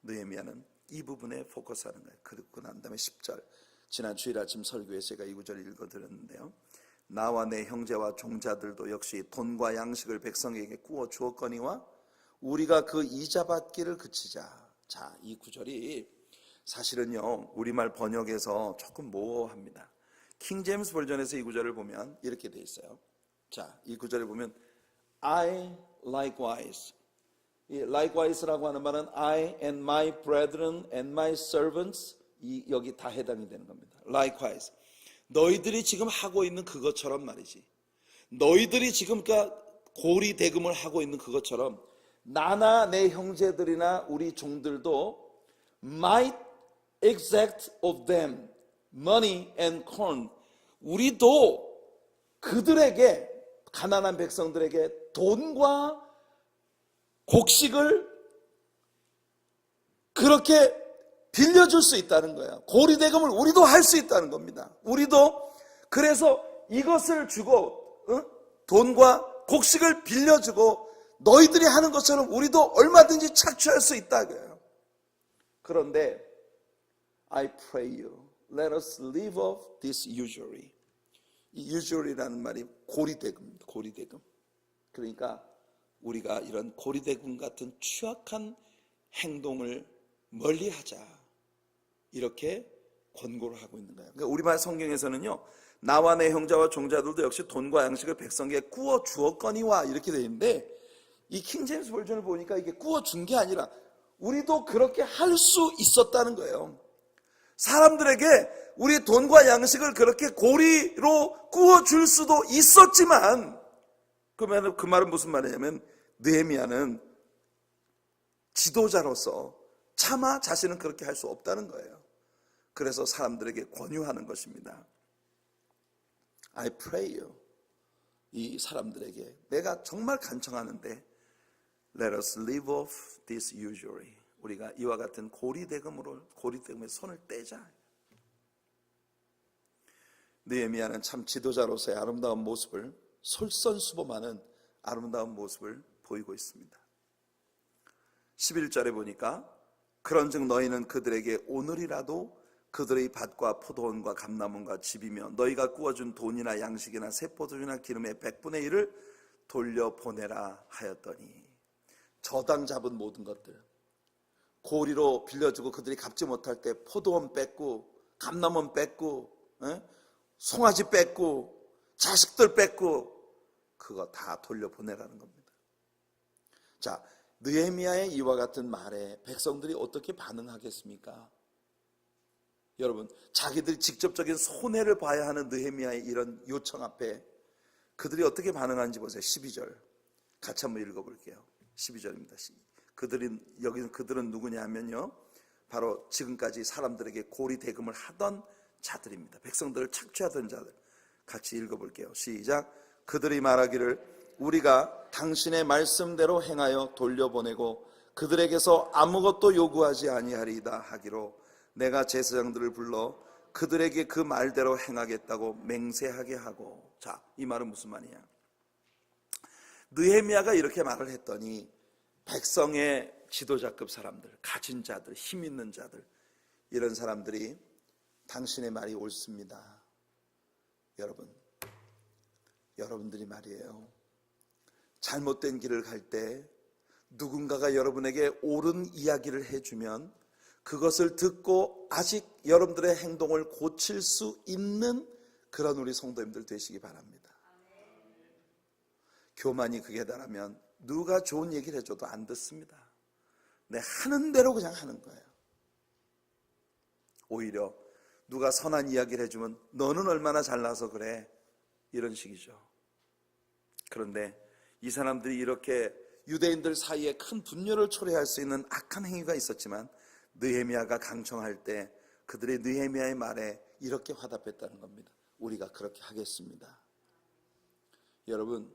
느헤미야는 이 부분에 포커스하는 거예요. 그리고 난 다음에 10절, 지난 주일 아침 설교에서 제가 이 구절을 읽어드렸는데요. 나와 내 형제와 종자들도 역시 돈과 양식을 백성에게 구워 주었거니와 우리가 그 이자 받기를 그치자. 자, 이 구절이 사실은요, 우리말 번역에서 조금 모호합니다. 킹 제임스 버전에서 이 구절을 보면 이렇게 돼 있어요. 자, 이 구절을 보면 I likewise, 이 likewise라고 하는 말은 I and my brethren and my servants, 여기 다 해당이 되는 겁니다. likewise, 너희들이 지금 하고 있는 그것처럼 말이지. 너희들이 지금 고리 대금을 하고 있는 그것처럼 나나 내 형제들이나 우리 종들도 might exact of them money and corn, 우리도 그들에게, 가난한 백성들에게 돈과 곡식을 그렇게 빌려줄 수 있다는 거예요. 고리대금을 우리도 할 수 있다는 겁니다. 우리도 그래서 이것을 주고 돈과 곡식을 빌려주고 너희들이 하는 것처럼 우리도 얼마든지 착취할 수 있다고요. 그런데 I pray you, let us leave off this usury. 이 usury라는 말이 고리대금입니다. 고리대금. 그러니까 우리가 이런 고리대금 같은 취약한 행동을 멀리하자, 이렇게 권고를 하고 있는 거예요. 그러니까 우리말 성경에서는요, 나와 내 형제와 종자들도 역시 돈과 양식을 백성에게 구워 주었거니와 이렇게 되어 있는데, 이 킹제임스 버전을 보니까 이게 구워 준 게 아니라 우리도 그렇게 할 수 있었다는 거예요. 사람들에게 우리 돈과 양식을 그렇게 고리로 구워 줄 수도 있었지만, 그 말은 무슨 말이냐면 느헤미야는 지도자로서 차마 자신은 그렇게 할 수 없다는 거예요. 그래서 사람들에게 권유하는 것입니다. I pray you, 이 사람들에게 내가 정말 간청하는데 let us leave off this usury, 우리가 이와 같은 고리대금에 손을 떼자. 느헤미야는 참 지도자로서의 아름다운 모습을, 솔선수범하는 아름다운 모습을 보이고 있습니다. 11절에 보니까 그런즉 너희는 그들에게 오늘이라도 그들의 밭과 포도원과 감람원과 집이며 너희가 구워준 돈이나 양식이나 새포도주나 기름의 100분의 1을 돌려보내라 하였더니, 저당 잡은 모든 것들, 고리로 빌려주고 그들이 갚지 못할 때 포도원 뺏고 감람원 뺏고 송아지 뺏고 자식들 뺏고 그거 다 돌려보내라는 겁니다. 자, 느헤미야의 이와 같은 말에 백성들이 어떻게 반응하겠습니까? 여러분, 자기들이 직접적인 손해를 봐야 하는 느헤미야의 이런 요청 앞에 그들이 어떻게 반응하는지 보세요. 12절 같이 한번 읽어볼게요. 12절입니다. 여기는 그들은 누구냐 하면요, 바로 지금까지 사람들에게 고리 대금을 하던 자들입니다. 백성들을 착취하던 자들. 같이 읽어볼게요. 시작. 그들이 말하기를 우리가 당신의 말씀대로 행하여 돌려보내고 그들에게서 아무것도 요구하지 아니하리이다 하기로 내가 제사장들을 불러 그들에게 그 말대로 행하겠다고 맹세하게 하고. 자, 이 말은 무슨 말이냐? 느헤미야가 이렇게 말을 했더니 백성의 지도자급 사람들, 가진 자들, 힘 있는 자들, 이런 사람들이 당신의 말이 옳습니다. 여러분들이 말이에요, 잘못된 길을 갈 때 누군가가 여러분에게 옳은 이야기를 해주면 그것을 듣고 아직 여러분들의 행동을 고칠 수 있는 그런 우리 성도님들 되시기 바랍니다. 교만이 극에 달하면 누가 좋은 얘기를 해줘도 안 듣습니다. 내 하는 대로 그냥 하는 거예요. 오히려 누가 선한 이야기를 해주면 너는 얼마나 잘나서 그래, 이런 식이죠. 그런데 이 사람들이 이렇게 유대인들 사이에 큰 분열을 초래할 수 있는 악한 행위가 있었지만 느헤미야가 강청할 때 그들의 느헤미야의 말에 이렇게 화답했다는 겁니다. 우리가 그렇게 하겠습니다. 여러분,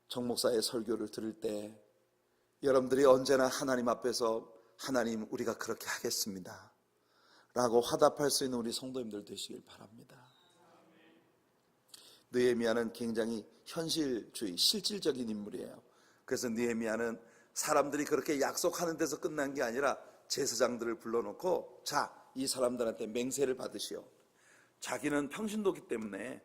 정 목사의 설교를 들을 때 여러분들이 언제나 하나님 앞에서 하나님, 우리가 그렇게 하겠습니다 라고 화답할 수 있는 우리 성도님들 되시길 바랍니다. 느헤미야는 굉장히 현실주의, 실질적인 인물이에요. 그래서 느헤미야는 사람들이 그렇게 약속하는 데서 끝난 게 아니라 제사장들을 불러놓고, 자, 이 사람들한테 맹세를 받으시오. 자기는 평신도기 때문에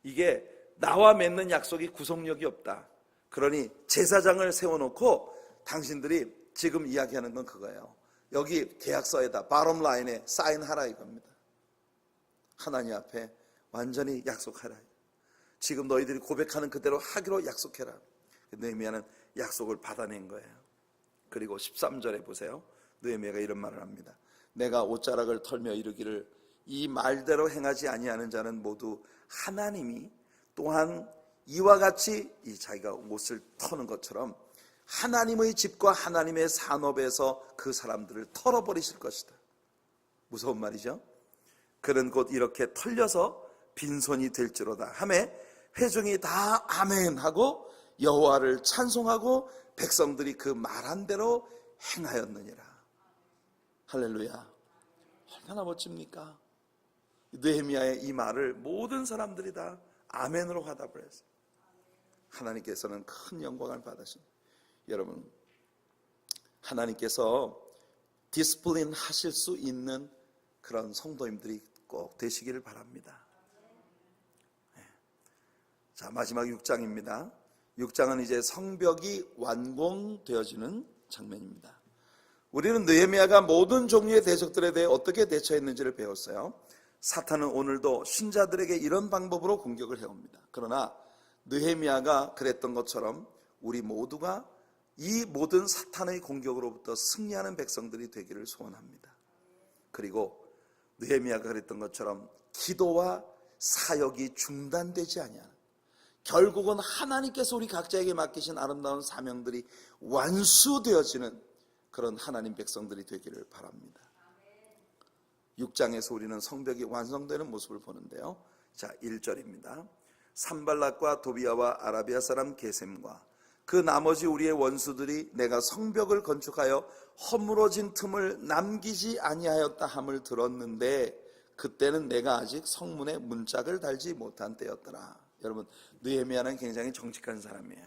이게 나와 맺는 약속이 구속력이 없다. 그러니 제사장을 세워놓고 당신들이 지금 이야기하는 건 그거예요. 여기 계약서에다 바럼 라인에 사인하라 이겁니다. 하나님 앞에 완전히 약속하라. 지금 너희들이 고백하는 그대로 하기로 약속해라. 느헤미야는 약속을 받아낸 거예요. 그리고 13절에 보세요. 느헤미야가 이런 말을 합니다. 내가 옷자락을 털며 이르기를 이 말대로 행하지 아니하는 자는 모두 하나님이 또한 이와 같이, 이 자기가 옷을 터는 것처럼 하나님의 집과 하나님의 산업에서 그 사람들을 털어버리실 것이다. 무서운 말이죠. 그는 곧 이렇게 털려서 빈손이 될지로다 하매 회중이 다 아멘 하고 여호와를 찬송하고 백성들이 그 말한 대로 행하였느니라. 할렐루야. 얼마나 멋집니까? 느헤미야의 이 말을 모든 사람들이 다 아멘으로 화답을 했어요. 하나님께서는 큰 영광을 받으십니다. 여러분, 하나님께서 디스플린 하실 수 있는 그런 성도님들이 꼭 되시기를 바랍니다. 자, 마지막 6장입니다. 6장은 이제 성벽이 완공되어지는 장면입니다. 우리는 느헤미야가 모든 종류의 대적들에 대해 어떻게 대처했는지를 배웠어요. 사탄은 오늘도 신자들에게 이런 방법으로 공격을 해옵니다. 그러나 느헤미야가 그랬던 것처럼 우리 모두가 이 모든 사탄의 공격으로부터 승리하는 백성들이 되기를 소원합니다. 그리고 느헤미야가 그랬던 것처럼 기도와 사역이 중단되지 아니하는, 결국은 하나님께서 우리 각자에게 맡기신 아름다운 사명들이 완수되어지는 그런 하나님 백성들이 되기를 바랍니다. 6장에서 우리는 성벽이 완성되는 모습을 보는데요. 자, 1절입니다. 산발락과 도비아와 아라비아 사람 게셈과 그 나머지 우리의 원수들이 내가 성벽을 건축하여 허물어진 틈을 남기지 아니하였다 함을 들었는데 그때는 내가 아직 성문에 문짝을 달지 못한 때였더라. 여러분, 느헤미야는 굉장히 정직한 사람이에요.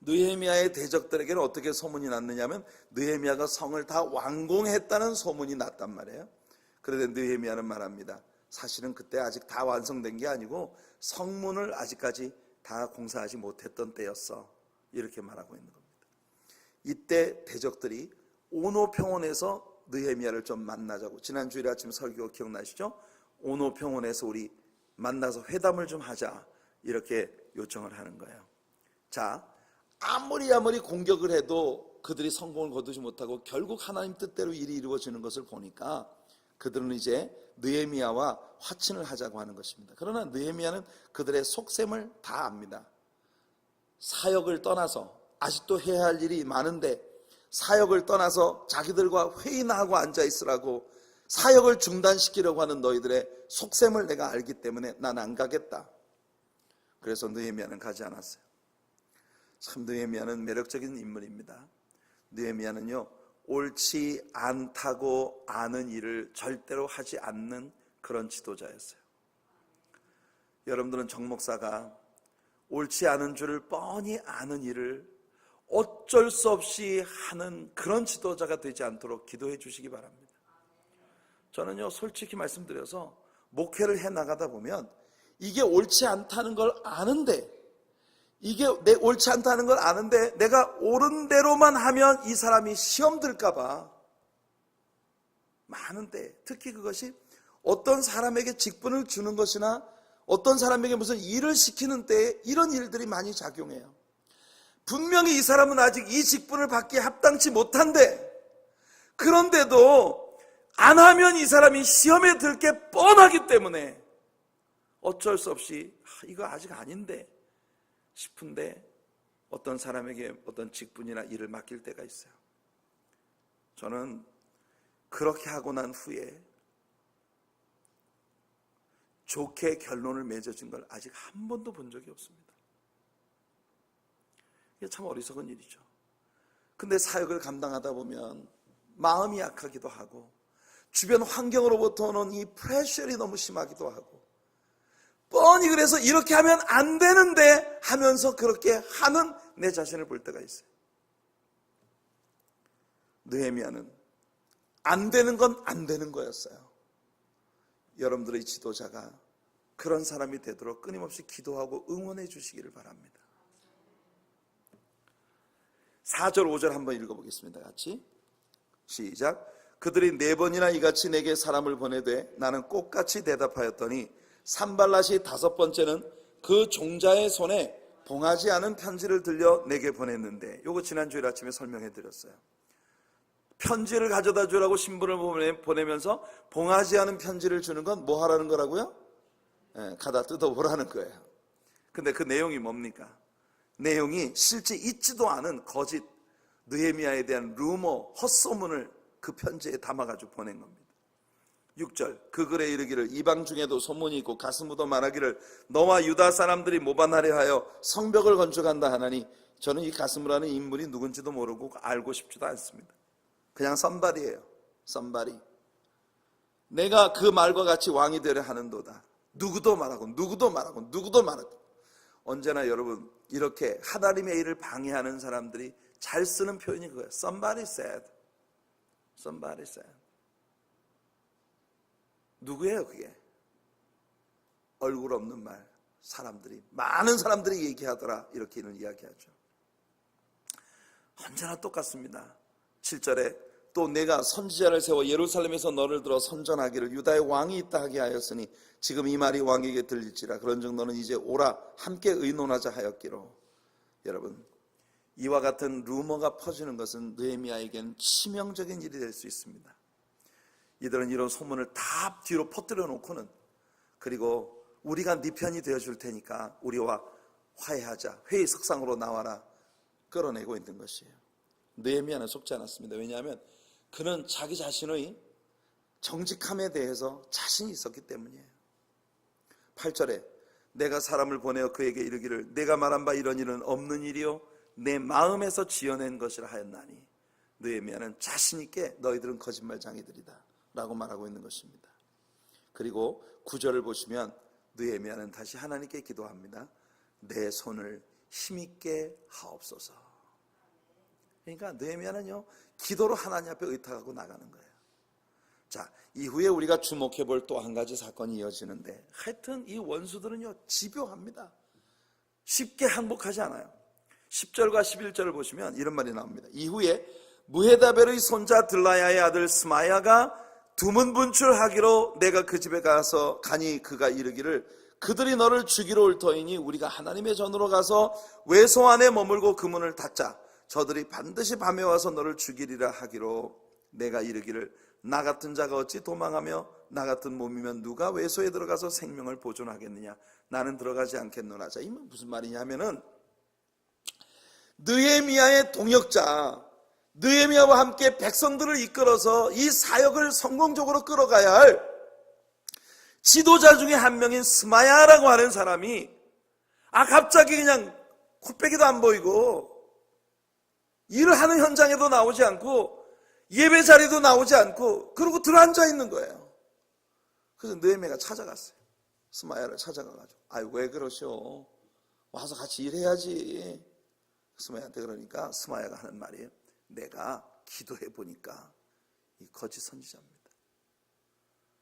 느헤미야의 대적들에게는 어떻게 소문이 났느냐면 느헤미야가 성을 다 완공했다는 소문이 났단 말이에요. 그런데 느헤미야는 말합니다. 사실은 그때 아직 다 완성된 게 아니고 성문을 아직까지 다 공사하지 못했던 때였어. 이렇게 말하고 있는 겁니다. 이때 대적들이 오노 평원에서 느헤미야를 좀 만나자고, 지난 주일에 아침 설교 기억나시죠? 오노 평원에서 우리 만나서 회담을 좀 하자, 이렇게 요청을 하는 거예요. 자, 아무리 공격을 해도 그들이 성공을 거두지 못하고 결국 하나님 뜻대로 일이 이루어지는 것을 보니까 그들은 이제 느헤미야와 화친을 하자고 하는 것입니다. 그러나 느헤미야는 그들의 속셈을 다 압니다. 사역을 떠나서, 아직도 해야 할 일이 많은데 사역을 떠나서 자기들과 회의나 하고 앉아있으라고, 사역을 중단시키려고 하는 너희들의 속셈을 내가 알기 때문에 난 안 가겠다. 그래서 느헤미야는 가지 않았어요. 참 느헤미야는 매력적인 인물입니다. 느헤미야는요, 옳지 않다고 아는 일을 절대로 하지 않는 그런 지도자였어요. 여러분들은 정 목사가 옳지 않은 줄을 뻔히 아는 일을 어쩔 수 없이 하는 그런 지도자가 되지 않도록 기도해 주시기 바랍니다. 저는요, 솔직히 말씀드려서 목회를 해 나가다 보면 이게 옳지 않다는 걸 아는데, 이게 내 옳지 않다는 걸 아는데 내가 옳은 대로만 하면 이 사람이 시험 들까봐 많은데, 특히 그것이 어떤 사람에게 직분을 주는 것이나 어떤 사람에게 무슨 일을 시키는 때에 이런 일들이 많이 작용해요. 분명히 이 사람은 아직 이 직분을 받기에 합당치 못한데, 그런데도 안 하면 이 사람이 시험에 들 게 뻔하기 때문에 어쩔 수 없이 이거 아직 아닌데 싶은데 어떤 사람에게 어떤 직분이나 일을 맡길 때가 있어요. 저는 그렇게 하고 난 후에 좋게 결론을 맺어진 걸 아직 한 번도 본 적이 없습니다. 이게 참 어리석은 일이죠. 근데 사역을 감당하다 보면 마음이 약하기도 하고 주변 환경으로부터 오는 이 프레셔리 너무 심하기도 하고 뻔히 그래서 이렇게 하면 안 되는데 하면서 그렇게 하는 내 자신을 볼 때가 있어요. 느헤미야는 안 되는 건 안 되는 거였어요. 여러분들의 지도자가 그런 사람이 되도록 끊임없이 기도하고 응원해 주시기를 바랍니다. 4절 5절 한번 읽어보겠습니다. 같이 시작. 그들이 4번이나 이같이 내게 사람을 보내되 나는 똑같이 대답하였더니 산발랏이 5번째는 그 종자의 손에 봉하지 않은 편지를 들려 내게 보냈는데, 요거 지난주일 아침에 설명해 드렸어요. 편지를 가져다 주라고 신부를 보내면서 봉하지 않은 편지를 주는 건 뭐 하라는 거라고요? 가다 뜯어보라는 거예요. 근데 그 내용이 뭡니까? 내용이 실제 있지도 않은 거짓 느헤미야에 대한 루머, 헛소문을 그 편지에 담아가지고 보낸 겁니다. 6절 그 글에 이르기를 이방 중에도 소문이 있고 가슴 묻어 말하기를 너와 유다 사람들이 모반하려 하여 성벽을 건축한다 하나니 저는 이 가슴으라는 인물이 누군지도 모르고 알고 싶지도 않습니다. 그냥 썸바리예요. 썸바리. 내가 그 말과 같이 왕이 되려 하는도다. 누구도 말하고 누구도 말하고 누구도 말하고. 언제나 여러분 이렇게 하나님의 일을 방해하는 사람들이 잘 쓰는 표현이 그거예요. Somebody said. Somebody said. 누구예요 그게? 얼굴 없는 말. 사람들이 많은 사람들이 얘기하더라 이렇게는 이야기하죠. 언제나 똑같습니다. 7절에 또 내가 선지자를 세워 예루살렘에서 너를 들어 선전하기를 유다의 왕이 있다 하게 하였으니 지금 이 말이 왕에게 들릴지라 그런즉 너는 이제 오라 함께 의논하자 하였기로. 여러분 이와 같은 루머가 퍼지는 것은 느헤미야에게는 치명적인 일이 될 수 있습니다. 이들은 이런 소문을 다 뒤로 퍼뜨려 놓고는 그리고 우리가 네 편이 되어줄 테니까 우리와 화해하자, 회의 석상으로 나와라 끌어내고 있는 것이에요. 느헤미야는 속지 않았습니다. 왜냐하면 그는 자기 자신의 정직함에 대해서 자신이 있었기 때문이에요. 8절에 내가 사람을 보내어 그에게 이르기를 내가 말한 바 이런 일은 없는 일이요 내 마음에서 지어낸 것이라 하였나니 느헤미야는 자신 있게 너희들은 거짓말장이들이다 라고 말하고 있는 것입니다. 그리고 9절을 보시면 느헤미야는 다시 하나님께 기도합니다. 내 손을 힘있게 하옵소서. 그러니까 느헤미야는요 기도로 하나님 앞에 의탁하고 나가는 거예요. 자, 이후에 우리가 주목해 볼 또 한 가지 사건이 이어지는데 하여튼 이 원수들은요 집요합니다. 쉽게 항복하지 않아요. 10절과 11절을 보시면 이런 말이 나옵니다. 이후에 무헤다벨의 손자 들라야의 아들 스마야가 두문분출하기로 내가 그 집에 가니 그가 이르기를 그들이 너를 죽이러 올 터이니 우리가 하나님의 전으로 가서 외소 안에 머물고 그 문을 닫자. 저들이 반드시 밤에 와서 너를 죽이리라 하기로 내가 이르기를 나 같은 자가 어찌 도망하며 나 같은 몸이면 누가 외소에 들어가서 생명을 보존하겠느냐. 나는 들어가지 않겠노라. 자, 이 무슨 말이냐 하면은 느헤미야의 동역자 느헤미야와 함께 백성들을 이끌어서 이 사역을 성공적으로 끌어가야 할 지도자 중에 한 명인 스마야라고 하는 사람이 갑자기 그냥 코빼기도 안 보이고 일을 하는 현장에도 나오지 않고 예배 자리도 나오지 않고 그러고 들어앉아 있는 거예요. 그래서 느헤미야가 찾아갔어요. 스마야를 찾아가가지고 왜 그러시오? 와서 같이 일해야지. 스마야한테 그러니까 스마야가 하는 말이에요. 내가 기도해 보니까 이 거짓 선지자입니다.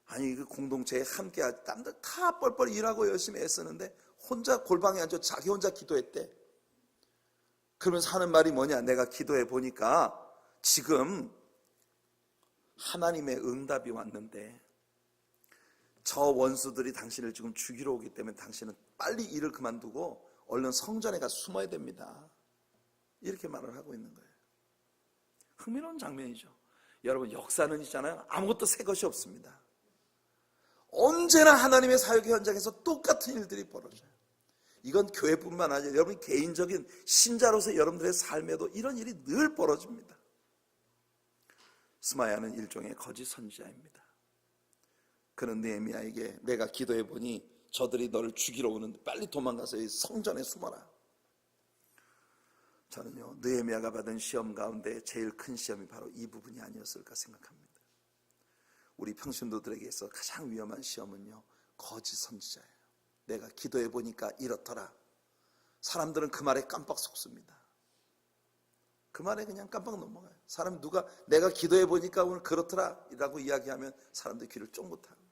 아니 그 공동체에 함께 땀들 다 뻘뻘 일하고 열심히 애쓰는데 혼자 골방에 앉아 자기 혼자 기도했대. 그러면서 하는 말이 뭐냐? 내가 기도해 보니까 지금 하나님의 응답이 왔는데 저 원수들이 당신을 지금 죽이러 오기 때문에 당신은 빨리 일을 그만두고 얼른 성전에 가 숨어야 됩니다. 이렇게 말을 하고 있는 거예요. 흥미로운 장면이죠. 여러분, 역사는 있잖아요, 아무것도 새 것이 없습니다. 언제나 하나님의 사역의 현장에서 똑같은 일들이 벌어져요. 이건 교회뿐만 아니라 여러분 개인적인 신자로서 여러분들의 삶에도 이런 일이 늘 벌어집니다. 스마야는 일종의 거짓 선지자입니다. 그는 느헤미야에게 내가 기도해 보니 저들이 너를 죽이러 오는데 빨리 도망가서 이 성전에 숨어라. 저는요, 느헤미야가 받은 시험 가운데 제일 큰 시험이 바로 이 부분이 아니었을까 생각합니다. 우리 평신도들에게서 가장 위험한 시험은요, 거짓 선지자예요. 내가 기도해 보니까 이렇더라. 사람들은 그 말에 깜빡 속습니다. 그 말에 그냥 깜빡 넘어가요. 사람 누가 내가 기도해 보니까 오늘 그렇더라 라고 이야기하면 사람들이 귀를 쫑긋하는 거예요.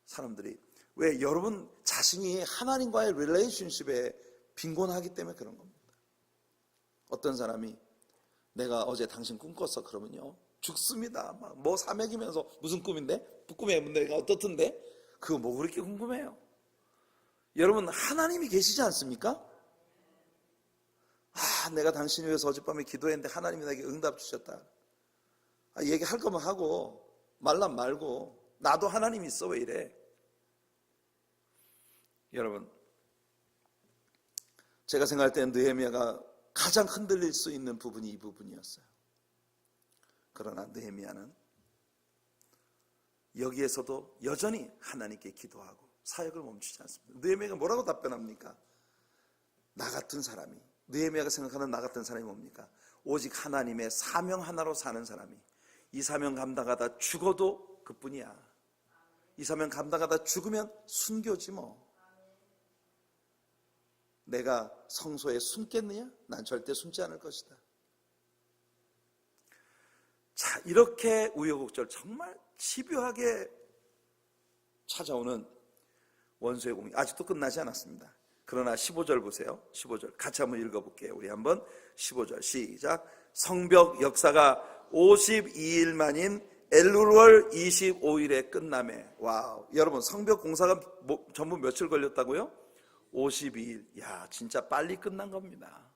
사람들이 왜? 여러분 자신이 하나님과의 릴레이션십에 빈곤하기 때문에 그런 겁니다. 어떤 사람이 내가 어제 당신 꿈 꿨어 그러면요, 죽습니다. 막 뭐 사맥이면서 무슨 꿈인데? 꿈에 내가 어떻던데? 그거 뭐 그렇게 궁금해요? 여러분, 하나님이 계시지 않습니까? 내가 당신 위해서 어젯밤에 기도했는데 하나님이 나에게 응답 주셨다. 얘기할 거면 하고 말란 말고, 나도 하나님 있어 왜 이래? 여러분, 제가 생각할 때는 느헤미야가 가장 흔들릴 수 있는 부분이 이 부분이었어요. 그러나 느헤미야는 여기에서도 여전히 하나님께 기도하고 사역을 멈추지 않습니다. 느헤미야가 뭐라고 답변합니까? 나 같은 사람이, 느헤미야가 생각하는 나 같은 사람이 뭡니까? 오직 하나님의 사명 하나로 사는 사람이 이 사명 감당하다 죽어도 그뿐이야. 이 사명 감당하다 죽으면 순교지 뭐. 내가 성소에 숨겠느냐? 난 절대 숨지 않을 것이다. 자, 이렇게 우여곡절 정말 집요하게 찾아오는 원수의 공격 아직도 끝나지 않았습니다. 그러나 15절 보세요. 15절 같이 한번 읽어볼게요. 우리 한번 15절 시작. 성벽 역사가 52일 만인 엘룰월 25일에 끝나매. 와우, 여러분 성벽 공사가 전부 며칠 걸렸다고요? 52일. 야, 진짜 빨리 끝난 겁니다.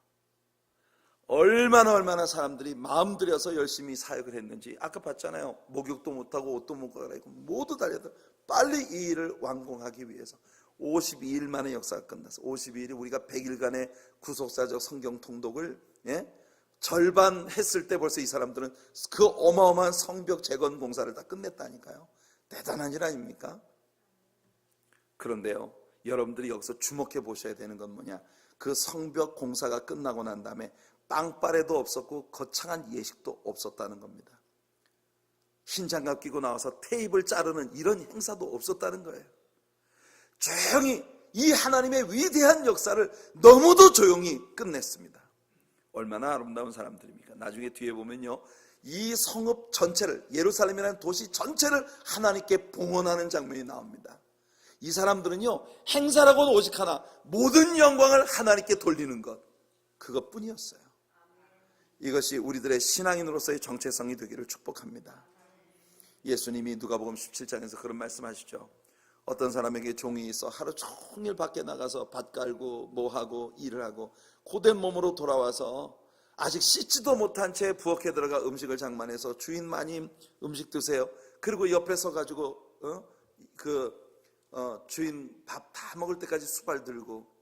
얼마나 사람들이 마음 들여서 열심히 사역을 했는지. 아까 봤잖아요. 목욕도 못하고 옷도 못 갈아입고 모두 달려서 빨리 이 일을 완공하기 위해서 52일 만에 역사가 끝났어. 52일이 우리가 100일간의 구속사적 성경 통독을 절반 했을 때 벌써 이 사람들은 그 어마어마한 성벽 재건 공사를 다 끝냈다니까요. 대단한 일 아닙니까? 그런데요, 여러분들이 여기서 주목해 보셔야 되는 건 뭐냐? 그 성벽 공사가 끝나고 난 다음에 빵빠레도 없었고 거창한 예식도 없었다는 겁니다. 흰 장갑 끼고 나와서 테이블 자르는 이런 행사도 없었다는 거예요. 조용히 이 하나님의 위대한 역사를 너무도 조용히 끝냈습니다. 얼마나 아름다운 사람들입니까? 나중에 뒤에 보면요, 이 성읍 전체를, 예루살렘이라는 도시 전체를 하나님께 봉헌하는 장면이 나옵니다. 이 사람들은요, 행사라고는 오직 하나, 모든 영광을 하나님께 돌리는 것, 그것뿐이었어요. 이것이 우리들의 신앙인으로서의 정체성이 되기를 축복합니다. 예수님이 누가복음 17장에서 그런 말씀하시죠. 어떤 사람에게 종이 있어 하루 종일 밖에 나가서 밭 갈고 뭐하고 일을 하고 고된 몸으로 돌아와서 아직 씻지도 못한 채 부엌에 들어가 음식을 장만해서 주인 마님 음식 드세요. 그리고 옆에 서가지고 주인 밥 다 먹을 때까지 수발 들고,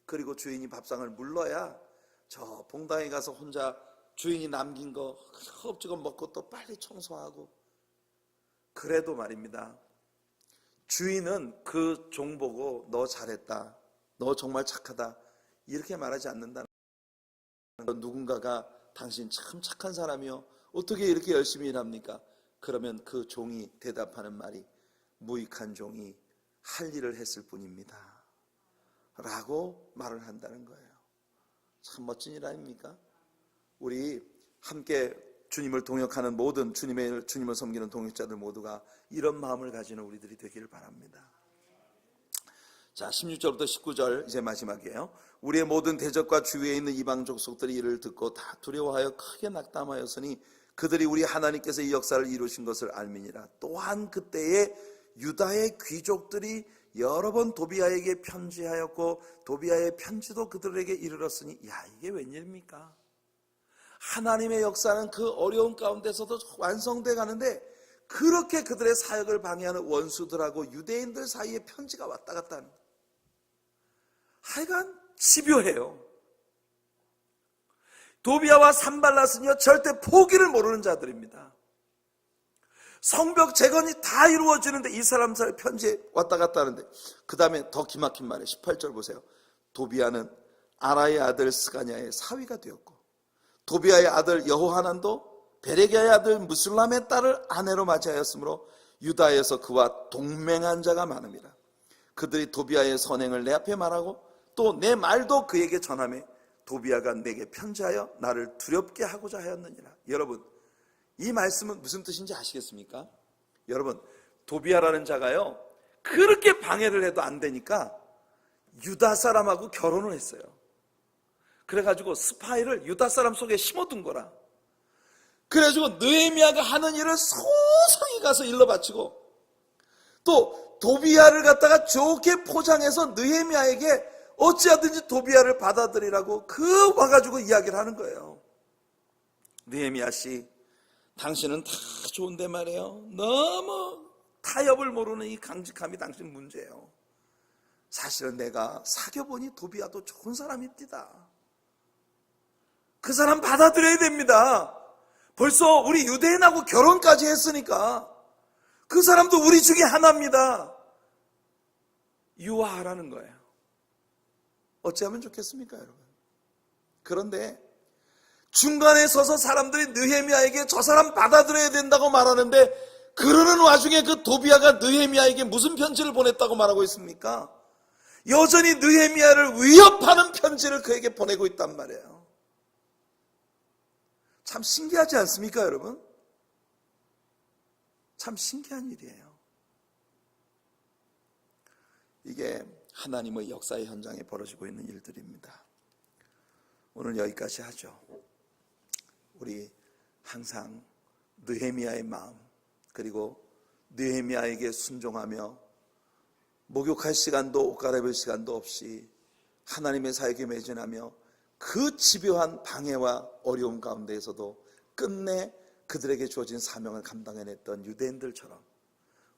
그리고 주인이 밥상을 물러야 저 봉당에 가서 혼자 주인이 남긴 거 흡지겁 먹고 또 빨리 청소하고. 그래도 말입니다, 주인은 그 종 보고 너 잘했다, 너 정말 착하다 이렇게 말하지 않는다는 거예요. 누군가가 당신 참 착한 사람이요, 어떻게 이렇게 열심히 일합니까? 그러면 그 종이 대답하는 말이 무익한 종이 할 일을 했을 뿐입니다 라고 말을 한다는 거예요. 참 멋진 일 아닙니까? 우리 함께 주님을 동역하는 모든 주님을 섬기는 동역자들 모두가 이런 마음을 가지는 우리들이 되기를 바랍니다. 자, 16절부터 19절 이제 마지막이에요. 우리의 모든 대적과 주위에 있는 이방 족속들이 이를 듣고 다 두려워하여 크게 낙담하였으니 그들이 우리 하나님께서 이 역사를 이루신 것을 알미니라. 또한 그때에 유다의 귀족들이 여러 번 도비아에게 편지하였고 도비아의 편지도 그들에게 이르렀으니, 야, 이게 웬일입니까? 하나님의 역사는 그 어려운 가운데서도 완성돼 가는데, 그렇게 그들의 사역을 방해하는 원수들하고 유대인들 사이에 편지가 왔다 갔다 하는 거예요. 하여간 집요해요. 도비아와 산발랏은요 절대 포기를 모르는 자들입니다. 성벽 재건이 다 이루어지는데 이 사람 사이 편지에 왔다 갔다 하는데, 그 다음에 더 기막힌 말에 18절 보세요. 도비아는 아라의 아들 스가냐의 사위가 되었고, 도비아의 아들 여호하난도 베레기야의 아들 무술람의 딸을 아내로 맞이하였으므로 유다에서 그와 동맹한 자가 많음이라. 그들이 도비아의 선행을 내 앞에 말하고 또 내 말도 그에게 전하매 도비아가 내게 편지하여 나를 두렵게 하고자 하였느니라. 여러분, 이 말씀은 무슨 뜻인지 아시겠습니까? 여러분, 도비아라는 자가요 그렇게 방해를 해도 안 되니까 유다 사람하고 결혼을 했어요. 그래가지고 스파이를 유다 사람 속에 심어둔 거라. 그래가지고 느헤미야가 하는 일을 소상히 가서 일러 바치고, 또 도비아를 갖다가 좋게 포장해서 느헤미야에게 어찌하든지 도비아를 받아들이라고 그 와가지고 이야기를 하는 거예요. 느헤미야 씨, 당신은 다 좋은데 말이에요, 너무 타협을 모르는 이 강직함이 당신 문제예요. 사실은 내가 사귀어보니 도비아도 좋은 사람입니다. 그 사람 받아들여야 됩니다. 벌써 우리 유대인하고 결혼까지 했으니까 그 사람도 우리 중에 하나입니다. 유아하라는 거예요. 어찌하면 좋겠습니까, 여러분? 그런데 중간에 서서 사람들이 느헤미야에게 저 사람 받아들여야 된다고 말하는데, 그러는 와중에 그 도비아가 느헤미야에게 무슨 편지를 보냈다고 말하고 있습니까? 여전히 느헤미야를 위협하는 편지를 그에게 보내고 있단 말이에요. 참 신기하지 않습니까, 여러분? 참 신기한 일이에요. 이게 하나님의 역사의 현장에 벌어지고 있는 일들입니다. 오늘 여기까지 하죠. 우리 항상 느헤미야의 마음, 그리고 느헤미야에게 순종하며 목욕할 시간도 옷 갈아입을 시간도 없이 하나님의 사역에 매진하며 그 집요한 방해와 어려움 가운데에서도 끝내 그들에게 주어진 사명을 감당해냈던 유대인들처럼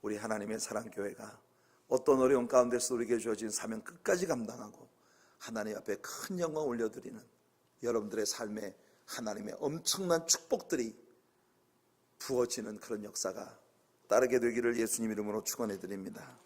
우리 하나님의 사랑교회가 어떤 어려움 가운데서 우리에게 주어진 사명 끝까지 감당하고 하나님 앞에 큰 영광 올려드리는 여러분들의 삶에 하나님의 엄청난 축복들이 부어지는 그런 역사가 따르게 되기를 예수님 이름으로 축원해 드립니다.